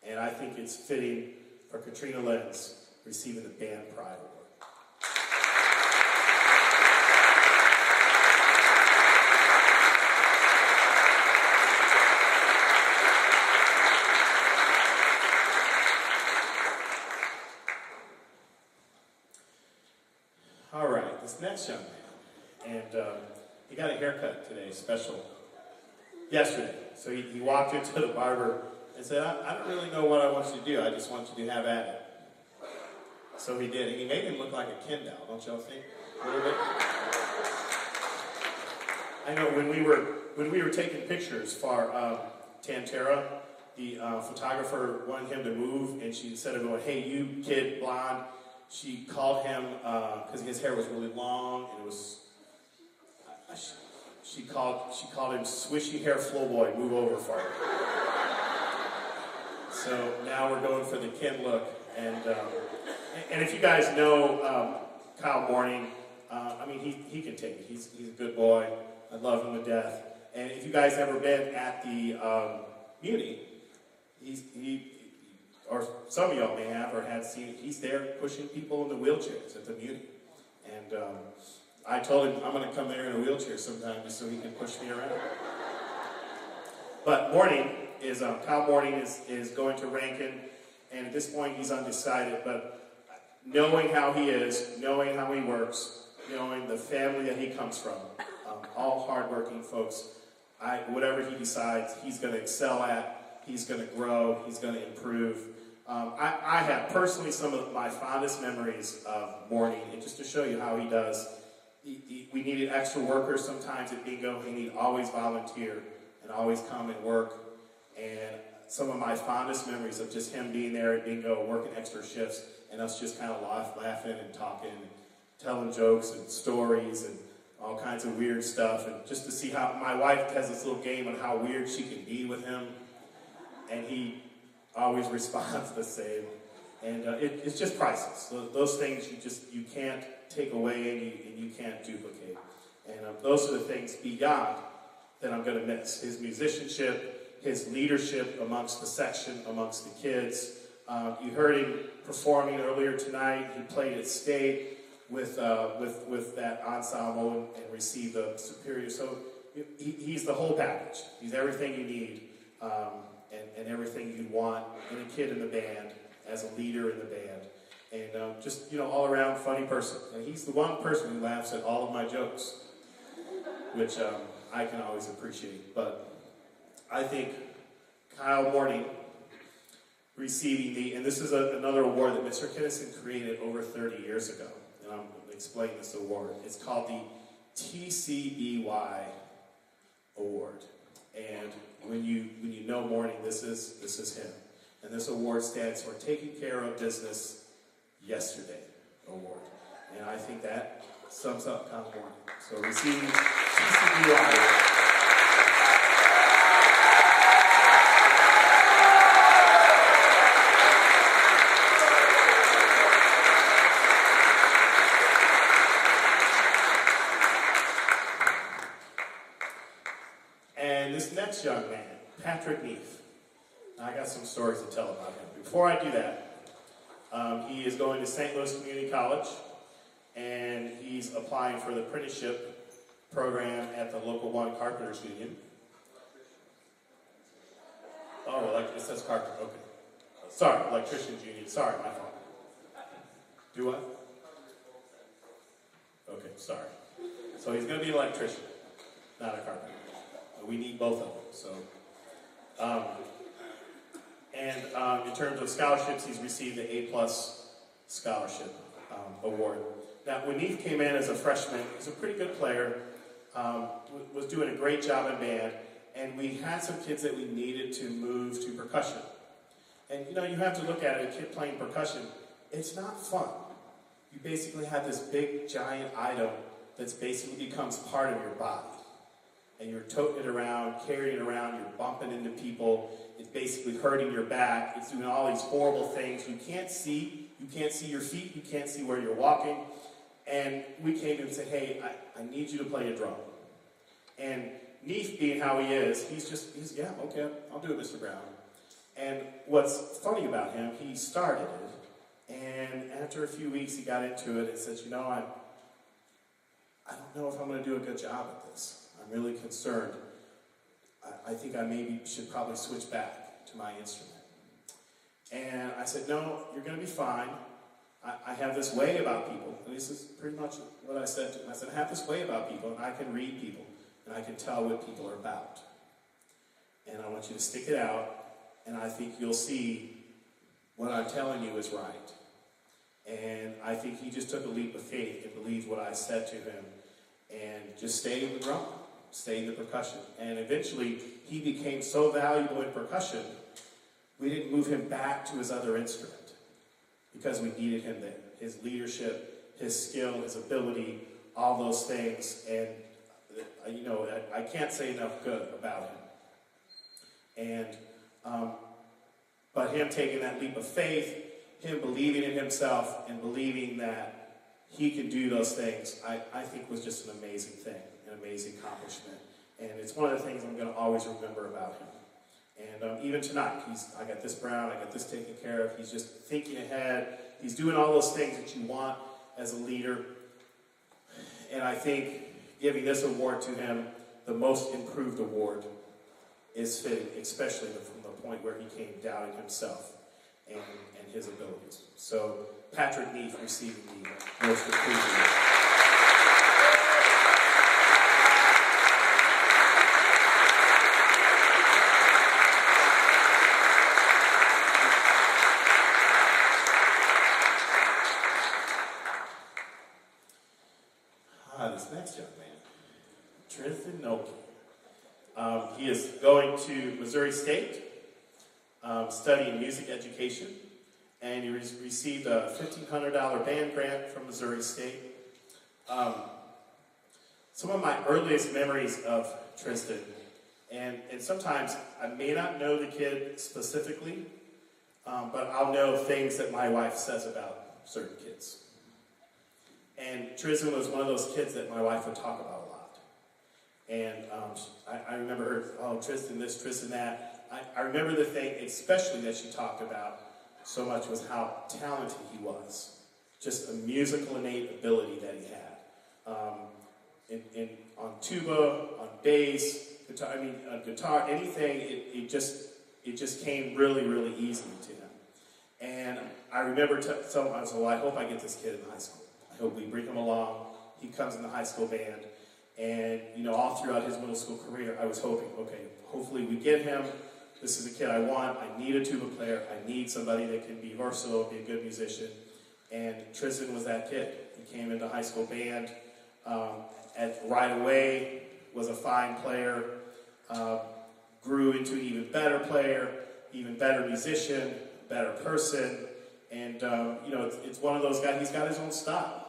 And I think it's fitting for Katrina Lenz receiving the Band Pride Award. All right, this next young man, and he got a haircut today, special, yesterday. So he walked into the barber and said, I don't really know what I want you to do, I just want you to have at it. So he did, and he made him look like a Ken doll, don't y'all think? A little bit? I know when we were taking pictures for Tantera, the photographer wanted him to move, and she, instead of going, hey, you kid, blonde, she called him, because his hair was really long, and it was, she called him Swishy Hair Flow Boy, move over for her. So now we're going for the Ken look, and if you guys know Kyle Morning, I mean, he can take it. He's a good boy. I love him to death. And if you guys ever been at the Muni, or some of y'all may have or had seen, he's there pushing people in the wheelchairs at the Muni. And I told him I'm going to come there in a wheelchair sometime just so he can push me around. But Morning is, Kyle Morning is going to Rankin, and at this point he's undecided, but knowing how he is, knowing how he works, knowing the family that he comes from, all hardworking folks, whatever he decides, he's going to excel at, he's going to grow, he's going to improve. I have personally some of my fondest memories of Morning, and just to show you how he does, we needed extra workers sometimes at Bingo, and he'd always volunteer and always come and work, and some of my fondest memories of just him being there at Bingo, working extra shifts, and us just kind of laughing and talking, and telling jokes and stories and all kinds of weird stuff, and just to see how my wife has this little game on how weird she can be with him, and he always responds the same. And it's just priceless. Those things you can't take away and you can't duplicate. And those are the things beyond that I'm going to miss. His musicianship, his leadership amongst the section, amongst the kids. You heard him performing earlier tonight. He played at state with that ensemble and received a superior. So he's the whole package. He's everything you need and everything you want in a kid in the band, as a leader in the band. And just, all around funny person. And he's the one person who laughs at all of my jokes, which I can always appreciate. But I think Kyle Morning receiving and this is another award that Mr. Kinnison created over 30 years ago. And I'm going to explain this award. It's called the TCBY Award. And when you know Morning, this is him. And this award stands for Taking Care of Business Yesterday Award. And I think that sums up Kyle Morning. So receiving TCBY Award. And this next young man, Patrick Neef. I got some stories to tell about him. Before I do that, he is going to St. Louis Community College, and he's applying for the apprenticeship program at the Local 1 Carpenters Union. Oh, it says carpenter, okay. Sorry, Electricians Union. Sorry, my fault. Do what? Okay, sorry. So he's going to be an electrician, not a carpenter. We need both of them. So, in terms of scholarships, he's received the A+ scholarship award. Now, when Neef came in as a freshman, he's a pretty good player, was doing a great job in band, and we had some kids that we needed to move to percussion. And you have to look at it, a kid playing percussion, it's not fun. You basically have this big, giant item that basically becomes part of your body. And you're toting it around, carrying it around, you're bumping into people, it's basically hurting your back, it's doing all these horrible things. You can't see your feet, you can't see where you're walking. And we came to him and said, hey, I need you to play a drum. And Neef, being how he is, he's yeah, okay, I'll do it, Mr. Brown. And what's funny about him, he started it, and after a few weeks he got into it and says, I don't know if I'm going to do a good job at this. I'm really concerned. I think I maybe should probably switch back to my instrument. And I said, no, you're going to be fine. I have this way about people. And this is pretty much what I said to him. I said, I have this way about people, and I can read people, and I can tell what people are about. And I want you to stick it out, and I think you'll see what I'm telling you is right. And I think he just took a leap of faith and believed what I said to him, and just stayed in the drum. Stay in the percussion. And eventually, he became so valuable in percussion, we didn't move him back to his other instrument because we needed him there. His leadership, his skill, his ability, all those things. And, I can't say enough good about him. And, but him taking that leap of faith, him believing in himself and believing that he could do those things, I think was just an amazing thing. An amazing accomplishment, and it's one of the things I'm going to always remember about him. And even tonight, I got this Brown, I got this taken care of. He's just thinking ahead. He's doing all those things that you want as a leader. And I think giving this award to him, the most improved award, is fitting, especially from the point where he came doubting himself and his abilities. So Patrick Neef receiving the most improved award. This next young man, Tristan Nolte. He is going to Missouri State, studying music education, and he received a $1,500 band grant from Missouri State. Some of my earliest memories of Tristan, and sometimes I may not know the kid specifically, but I'll know things that my wife says about certain kids. And Tristan was one of those kids that my wife would talk about a lot. And I remember her, oh, Tristan this, Tristan that. I remember the thing, especially that she talked about so much, was how talented he was. Just a musical innate ability that he had. On tuba, on bass, guitar, anything, it just came really, really easily to him. And I remember telling him, I was like, well, I hope I get this kid in high school. I hope we bring him along. He comes in the high school band. And, all throughout his middle school career, I was hoping, okay, hopefully we get him. This is a kid I want. I need a tuba player. I need somebody that can be versatile, be a good musician. And Tristan was that kid. He came into high school band right away, was a fine player, grew into an even better player, even better musician, better person. And, it's one of those guys, he's got his own style.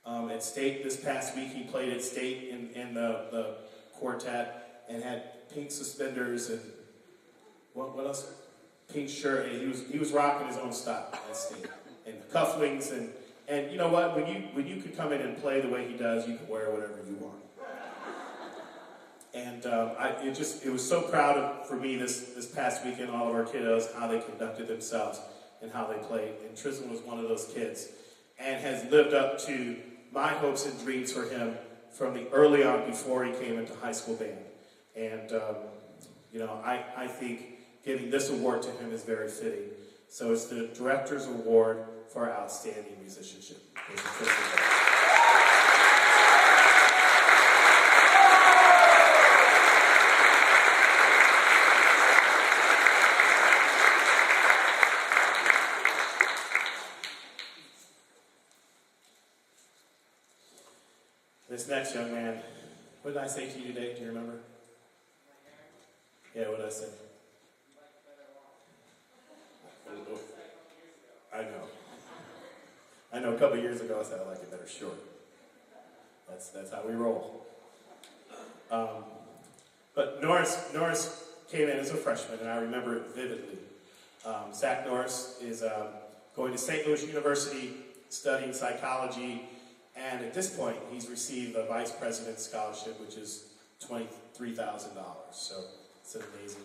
At State this past week, he played at State in the quartet and had pink suspenders and what else? Pink shirt. And he was rocking his own style at State. And cufflinks and you know what? When you could come in and play the way he does, you can wear whatever you want. And it was so proud for me this past weekend, all of our kiddos, how they conducted themselves and how they played. And Tristan was one of those kids and has lived up to my hopes and dreams for him from the early on before he came into high school band. And, I think giving this award to him is very fitting. So it's the Director's Award for Outstanding Musicianship. This next young man, what did I say to you today? Do you remember? Yeah, what did I say? I know a couple years ago I said I like it better short. That's how we roll. But Norris came in as a freshman, and I remember it vividly. Zach Norris is going to St. Louis University, studying psychology, and at this point he's received a vice president's scholarship, which is $23,000. So it's an amazing.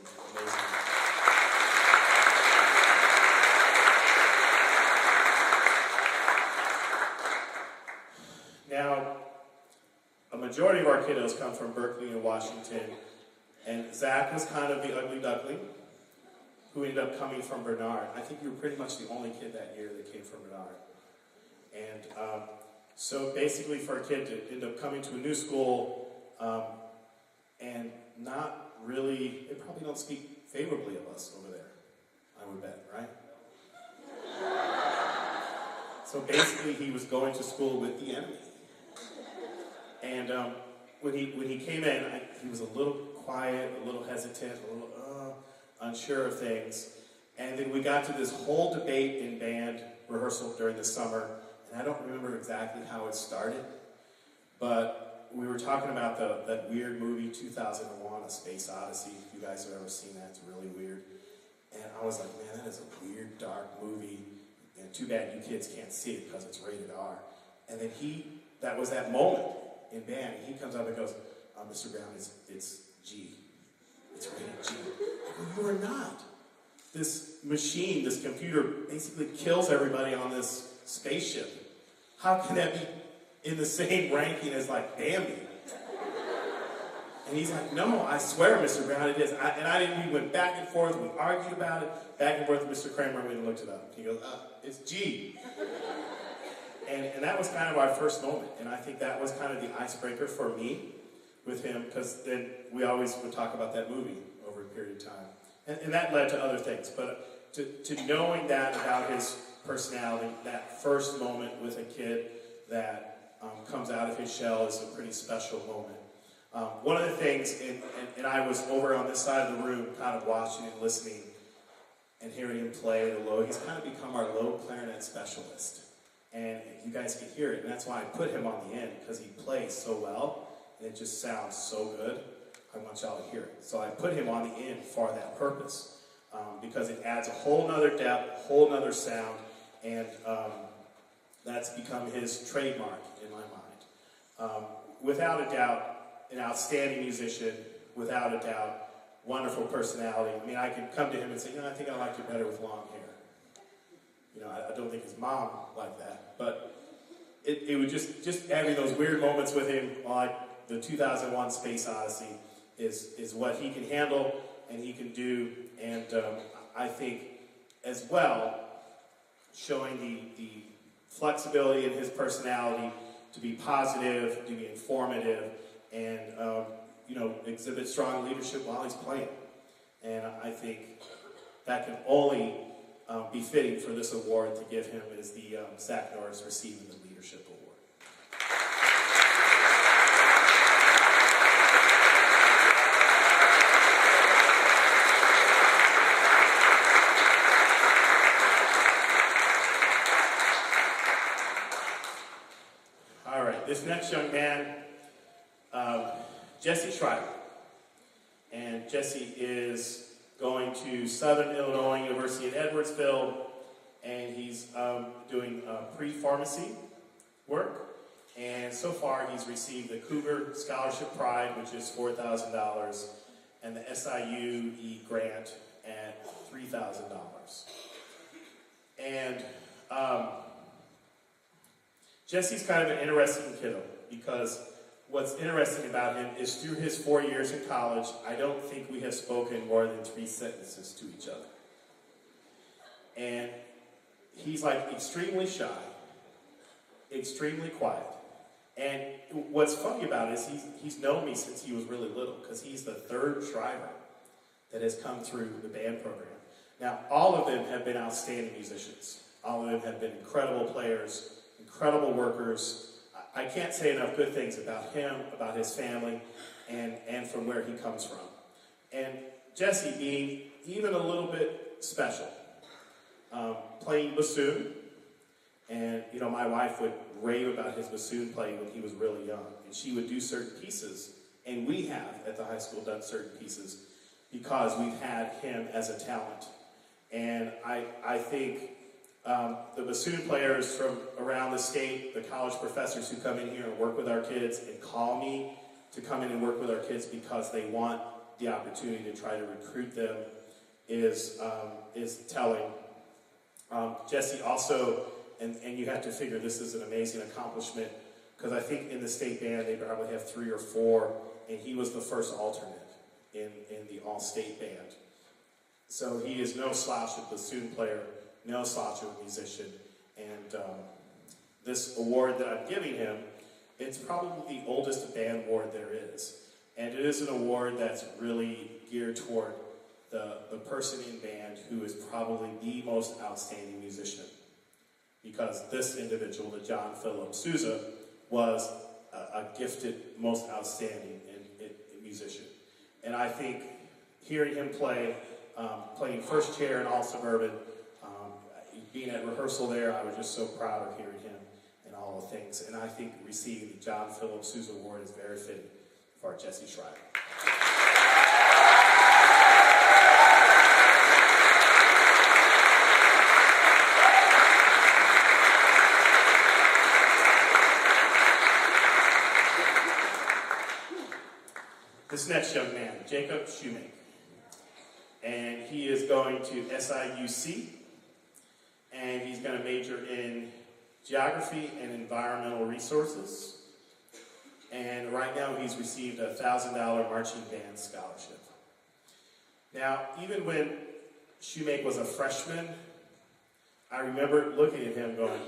Now, a majority of our kiddos come from Berkeley and Washington, and Zach was kind of the ugly duckling who ended up coming from Bernard. I think you were pretty much the only kid that year that came from Bernard. And so basically for a kid to end up coming to a new school and not really, they probably don't speak favorably of us over there, I would bet, right? So basically he was going to school with the enemy. And when he came in, he was a little quiet, a little hesitant, a little unsure of things. And then we got to this whole debate in band rehearsal during the summer, and I don't remember exactly how it started, but we were talking about that weird movie 2001, A Space Odyssey. If you guys have ever seen that, it's really weird. And I was like, man, that is a weird, dark movie, and too bad you kids can't see it because it's rated R. And then that was that moment in band, and he comes up and goes, Mr. Brown, it's G. It's rated G. I go, you are not. This machine, this computer, basically kills everybody on this spaceship. How can that be in the same ranking as, like, Bambi? And he's like, no, I swear, Mr. Brown, it is. We went back and forth, we argued about it, back and forth with Mr. Kramer, we looked it up. He goes, it's G. And that was kind of our first moment, and I think that was kind of the icebreaker for me with him, because then we always would talk about that movie over a period of time. And that led to other things, but to knowing that about his personality, that first moment with a kid that comes out of his shell is a pretty special moment. One of the things, and I was over on this side of the room kind of watching and listening and hearing him play the low, he's kind of become our low clarinet specialist. And you guys can hear it, and that's why I put him on the end, because he plays so well, and it just sounds so good. I want y'all to hear it. So I put him on the end for that purpose. because it adds a whole nother depth, a whole nother sound, and that's become his trademark in my mind. Without a doubt, an outstanding musician, without a doubt, wonderful personality. I mean, I could come to him and say, I think I liked you better with long hair. I don't think his mom liked that, but it would just having those weird moments with him, like the 2001 Space Odyssey, is what he can handle and he can do, and I think as well, showing the flexibility in his personality to be positive, to be informative, and exhibit strong leadership while he's playing. And I think that can only be fitting for this award to give him as the Zach Norris receiving the Leadership Award. All right, this next young man, Jesse Schreiber. And Jesse is going to Southern Illinois University in Edwardsville, and he's doing pre-pharmacy work. And so far, he's received the Cougar Scholarship Pride, which is $4,000, and the SIUE grant at $3,000. And Jesse's kind of an interesting kiddo, because what's interesting about him is through his 4 years in college, I don't think we have spoken more than 3 sentences to each other. And he's like extremely shy, extremely quiet. And what's funny about it is he's known me since he was really little, because he's the 3rd Schreiber that has come through the band program. Now, all of them have been outstanding musicians. All of them have been incredible players, incredible workers. I can't say enough good things about him, about his family, and from where he comes from. And Jesse being even a little bit special, playing bassoon, and my wife would rave about his bassoon playing when he was really young, and she would do certain pieces, and we have at the high school done certain pieces because we've had him as a talent. And I think the bassoon players from around the state, the college professors who come in here and work with our kids and call me to come in and work with our kids because they want the opportunity to try to recruit them is telling. Jesse also, and you have to figure this is an amazing accomplishment, because I think in the state band they probably have 3 or 4, and he was the first alternate in the all-state band. So he is no slouch of bassoon player, no slouch of a musician, and this award that I'm giving him, it's probably the oldest band award there is. And it is an award that's really geared toward the person in band who is probably the most outstanding musician. Because this individual, the John Philip Sousa, was a gifted, most outstanding musician. And I think hearing him play, playing first chair in All Suburban, being at rehearsal there, I was just so proud of hearing him and all the things. And I think receiving the John Philip Sousa Award is very fitting for Jesse Schreiber. This next young man, Jacob Shoemake, and he is going to SIUC, and he's going to major in geography and environmental resources, and right now he's received a $1,000 marching band scholarship. Now, even when Shoemake was a freshman, I remember looking at him going,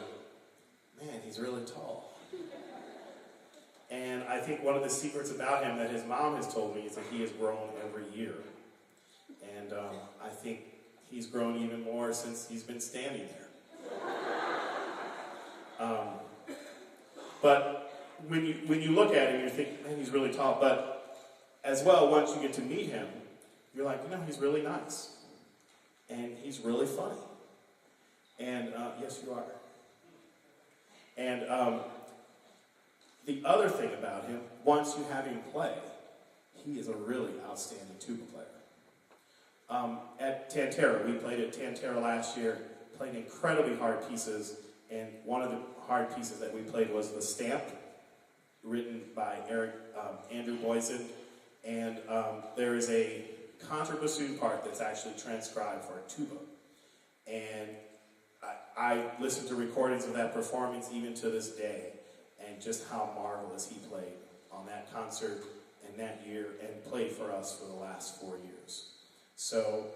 man, he's really tall. And I think one of the secrets about him that his mom has told me is that he has grown every year. And I think he's grown even more since he's been standing there. But when you look at him, you think, man, he's really tall. But as well, once you get to meet him, you're like, he's really nice. And he's really funny. And yes, you are. And the other thing about him, once you have him play, he is a really outstanding tuba player. At Tantera, we played at Tantera last year, played incredibly hard pieces, and one of the hard pieces that we played was The Stamp, written by Andrew Boysen, and there is a contrabassoon part that's actually transcribed for a tuba. And I listened to recordings of that performance even to this day, and just how marvelous he played on that concert and that year, and played for us for the last 4 years. So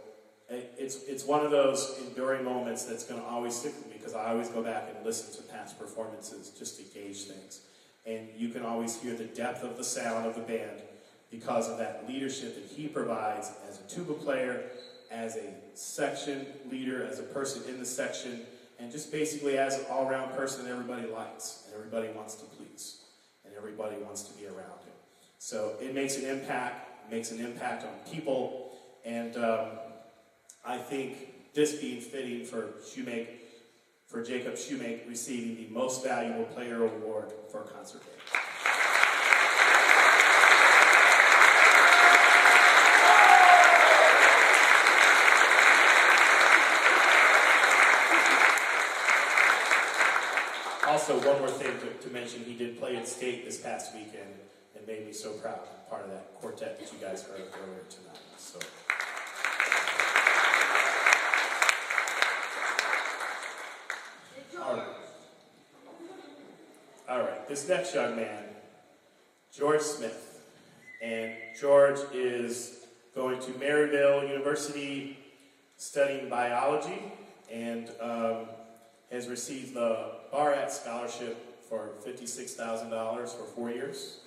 it's one of those enduring moments that's going to always stick with me, because I always go back and listen to past performances just to gauge things. And you can always hear the depth of the sound of the band because of that leadership that he provides as a tuba player, as a section leader, as a person in the section, and just basically as an all-around person that everybody likes, and everybody wants to please, and everybody wants to be around him. So it makes an impact on people, and I think this being fitting for Jacob Shoemake receiving the Most Valuable Player Award for Concert Day. Also, one more thing to mention, he did play at State this past weekend and made me so proud, part of that quartet that you guys heard earlier tonight. So. All right, this next young man, George Smith. And George is going to Maryville University studying biology, and has received the Barat Scholarship for $56,000 for 4 years.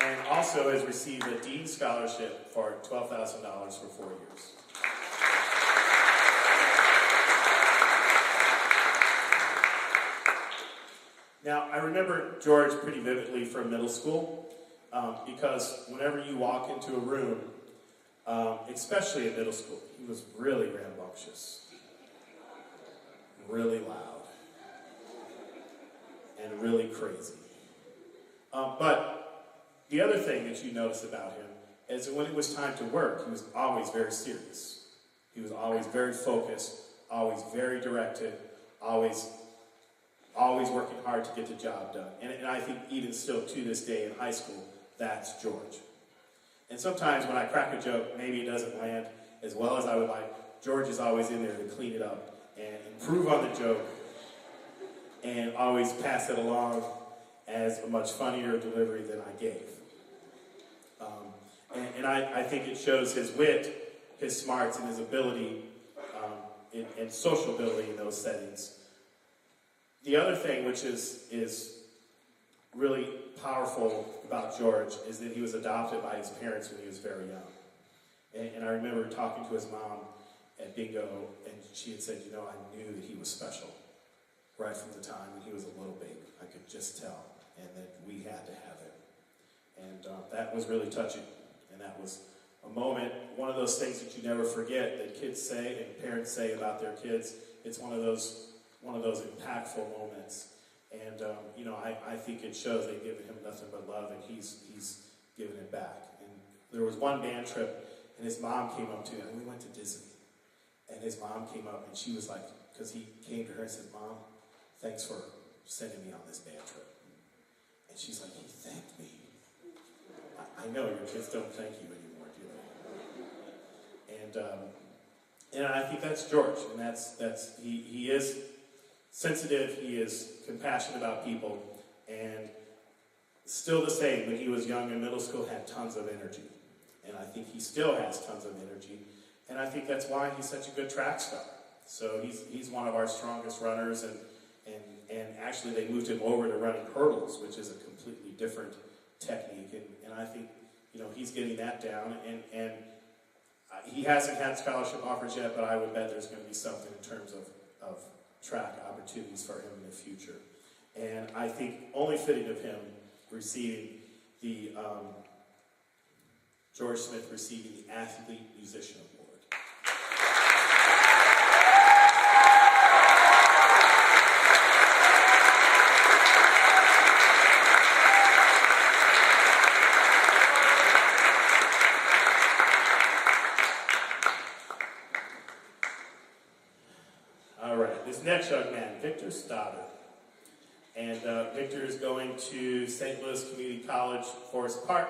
And also has received a Dean Scholarship for $12,000 for 4 years. Now, I remember George pretty vividly from middle school, because whenever you walk into a room, especially in middle school, he was really rambunctious, really loud, and really crazy. But the other thing that you notice about him is that when it was time to work, he was always very serious. He was always very focused, always very directed, always working hard to get the job done. And I think even still to this day in high school, that's George. And sometimes when I crack a joke, maybe it doesn't land as well as I would like. George is always in there to clean it up and improve on the joke, and always pass it along as a much funnier delivery than I gave. And I think it shows his wit, his smarts, and his ability, and social ability in those settings. The other thing which is really powerful about George is that he was adopted by his parents when he was very young. And I remember talking to his mom at bingo, and she had said, I knew that he was special right from the time when he was a little baby. I could just tell, and that we had to have him. And that was really touching. And that was a moment, one of those things that you never forget that kids say and parents say about their kids. It's one of those impactful moments. And, I think it shows they've given him nothing but love, and he's given it back. And there was one band trip, and his mom came up to him, and we went to Disney. And his mom came up, and she was like, because he came to her and said, Mom, thanks for sending me on this band trip. And she's like, he thanked me. I know your kids don't thank you anymore, do they? And I think that's George, and he is sensitive, he is compassionate about people, and still the same, when he was young in middle school, had tons of energy. And I think he still has tons of energy, and I think that's why he's such a good track star. So he's one of our strongest runners, and actually they moved him over to running hurdles, which is a completely different technique, and I think, he's getting that down, and he hasn't had scholarship offers yet, but I would bet there's going to be something in terms of track opportunities for him in the future. And I think only fitting of him receiving the, George Smith receiving the Athlete Musician Award. Stoddard. And Victor is going to St. Louis Community College, Forest Park,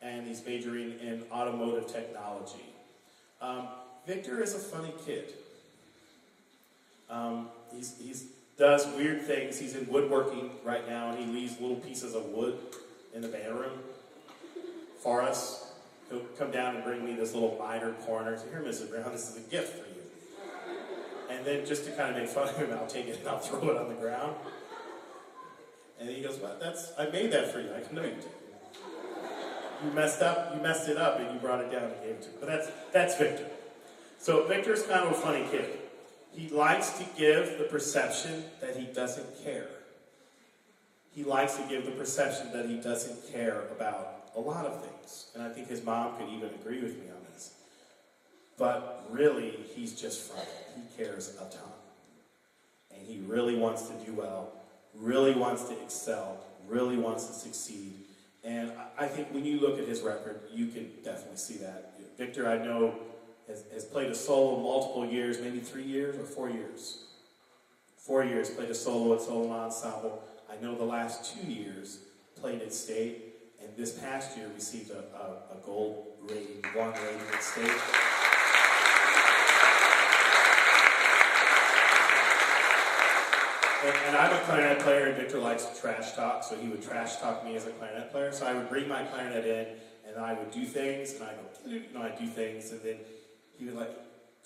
and he's majoring in automotive technology. Victor is a funny kid. He does weird things. He's in woodworking right now, and he leaves little pieces of wood in the band room for us. He'll come down and bring me this little miter corner. So here, Mrs. Brown, this is a gift for you. And then just to kind of make fun of him, I'll take it and I'll throw it on the ground. And he goes, well, I made that for you. I know you did. You messed it up, and you brought it down and gave it to me. But that's Victor. So Victor's kind of a funny kid. He likes to give the perception that he doesn't care. He likes to give the perception that he doesn't care about a lot of things. And I think his mom could even agree with me on this. But really, he's just funny. He cares a ton. And he really wants to do well, really wants to excel, really wants to succeed. And I think when you look at his record, you can definitely see that. Victor, I know, has played a solo multiple years, maybe 3 years or 4 years. 4 years, played a solo at solo ensemble. I know the last 2 years played at state, and this past year received a gold rating, 1 rating at state. And I'm a clarinet player, and Victor likes to trash talk, so he would trash talk me as a clarinet player. So I would bring my clarinet in, and I would do things, and I'd do things, and then he would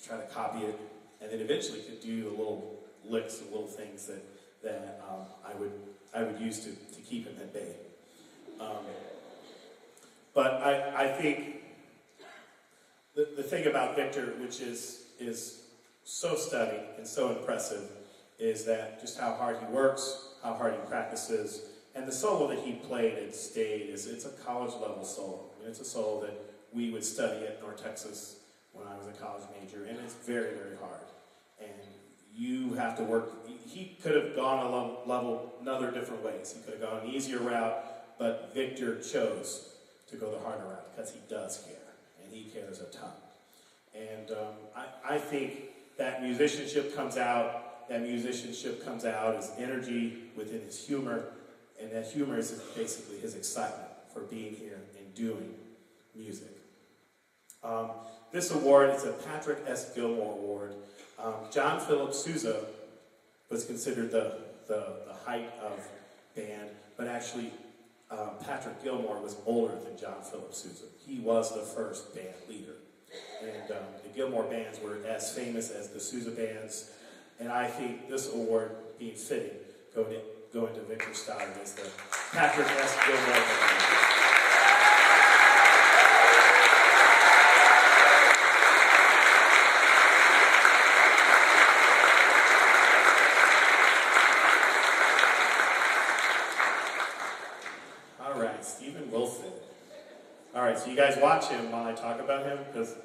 try to copy it, and then eventually could do the little licks and little things that I would use to keep him at bay. But I think the thing about Victor, which is so stunning and so impressive, is that just how hard he works, how hard he practices, and the solo that he played at state it's a college level solo. I mean, it's a solo that we would study at North Texas when I was a college major, and it's very, very hard. And you have to work. He could have gone a level another different ways. He could have gone an easier route, but Victor chose to go the harder route because he does care, and he cares a ton. And I think that musicianship comes out. That musicianship comes out as energy within his humor, and that humor is basically his excitement for being here and doing music. This award is a Patrick S. Gilmore Award. John Philip Sousa was considered the height of band, but actually Patrick Gilmore was older than John Philip Sousa. He was the first band leader. And the Gilmore bands were as famous as the Sousa bands. And I think this award, being fitting, going to Victor Stoddard as the Patrick S. Gilmore Award. All right, Steven Wilson. All right, so you guys watch him while I talk about him, because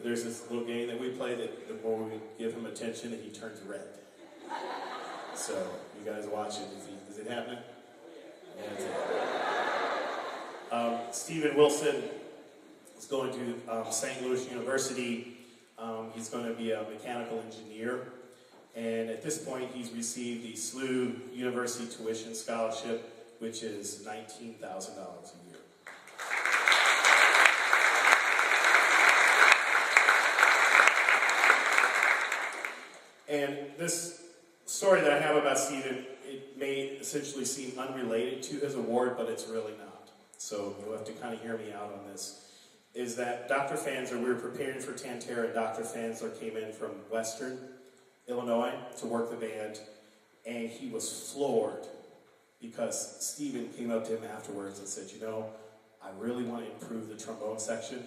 there's this little game that we play that the more we give him attention, he turns red. So, you guys watch it. Is it happening? Yeah, it's happening. Steven Wilson is going to St. Louis University. He's going to be a mechanical engineer. And at this point, he's received the SLU University Tuition Scholarship, which is $19,000 a year. And this story that I have about Steven, it may essentially seem unrelated to his award, but it's really not. So you'll have to kind of hear me out on this. Is that Dr. Fanzer, we were preparing for Tantera, and Dr. Fanzer came in from Western Illinois to work the band, and he was floored because Steven came up to him afterwards and said, you know, I really want to improve the trombone section.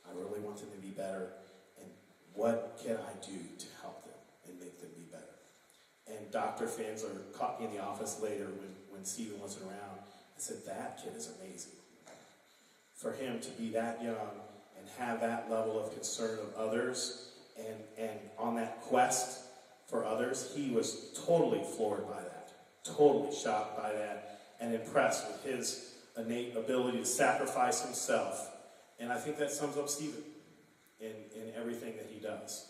I really want them to be better. And what can I do to help them and make them be better? And Dr. Fanzer caught me in the office later when Steven wasn't around and said, that kid is amazing. For him to be that young and have that level of concern of others and on that quest for others, he was totally floored by that, totally shocked by that, and impressed with his innate ability to sacrifice himself. And I think that sums up Steven in everything that he does.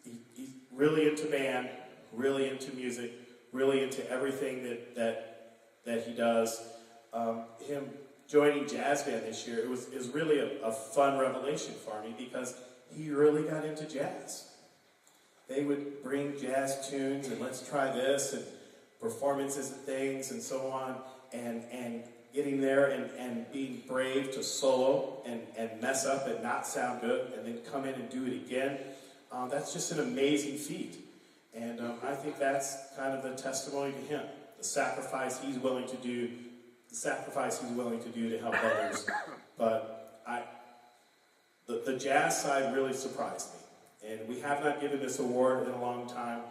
He's really into band, really into music, really into everything that he does. Him joining jazz band this year, is really a fun revelation for me because he really got into jazz. They would bring jazz tunes and let's try this and performances and things and so on, and getting there and being brave to solo and mess up and not sound good and then come in and do it again. That's just an amazing feat. And I think that's kind of the testimony to him, the sacrifice he's willing to do, to help others. But the jazz side really surprised me. And we have not given this award in a long time,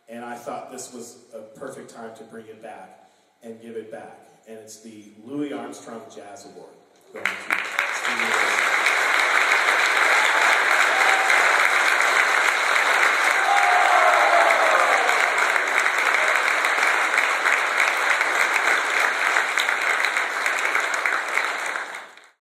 and I thought this was a perfect time to bring it back and give it back. And it's the Louis Armstrong Jazz Award. Going to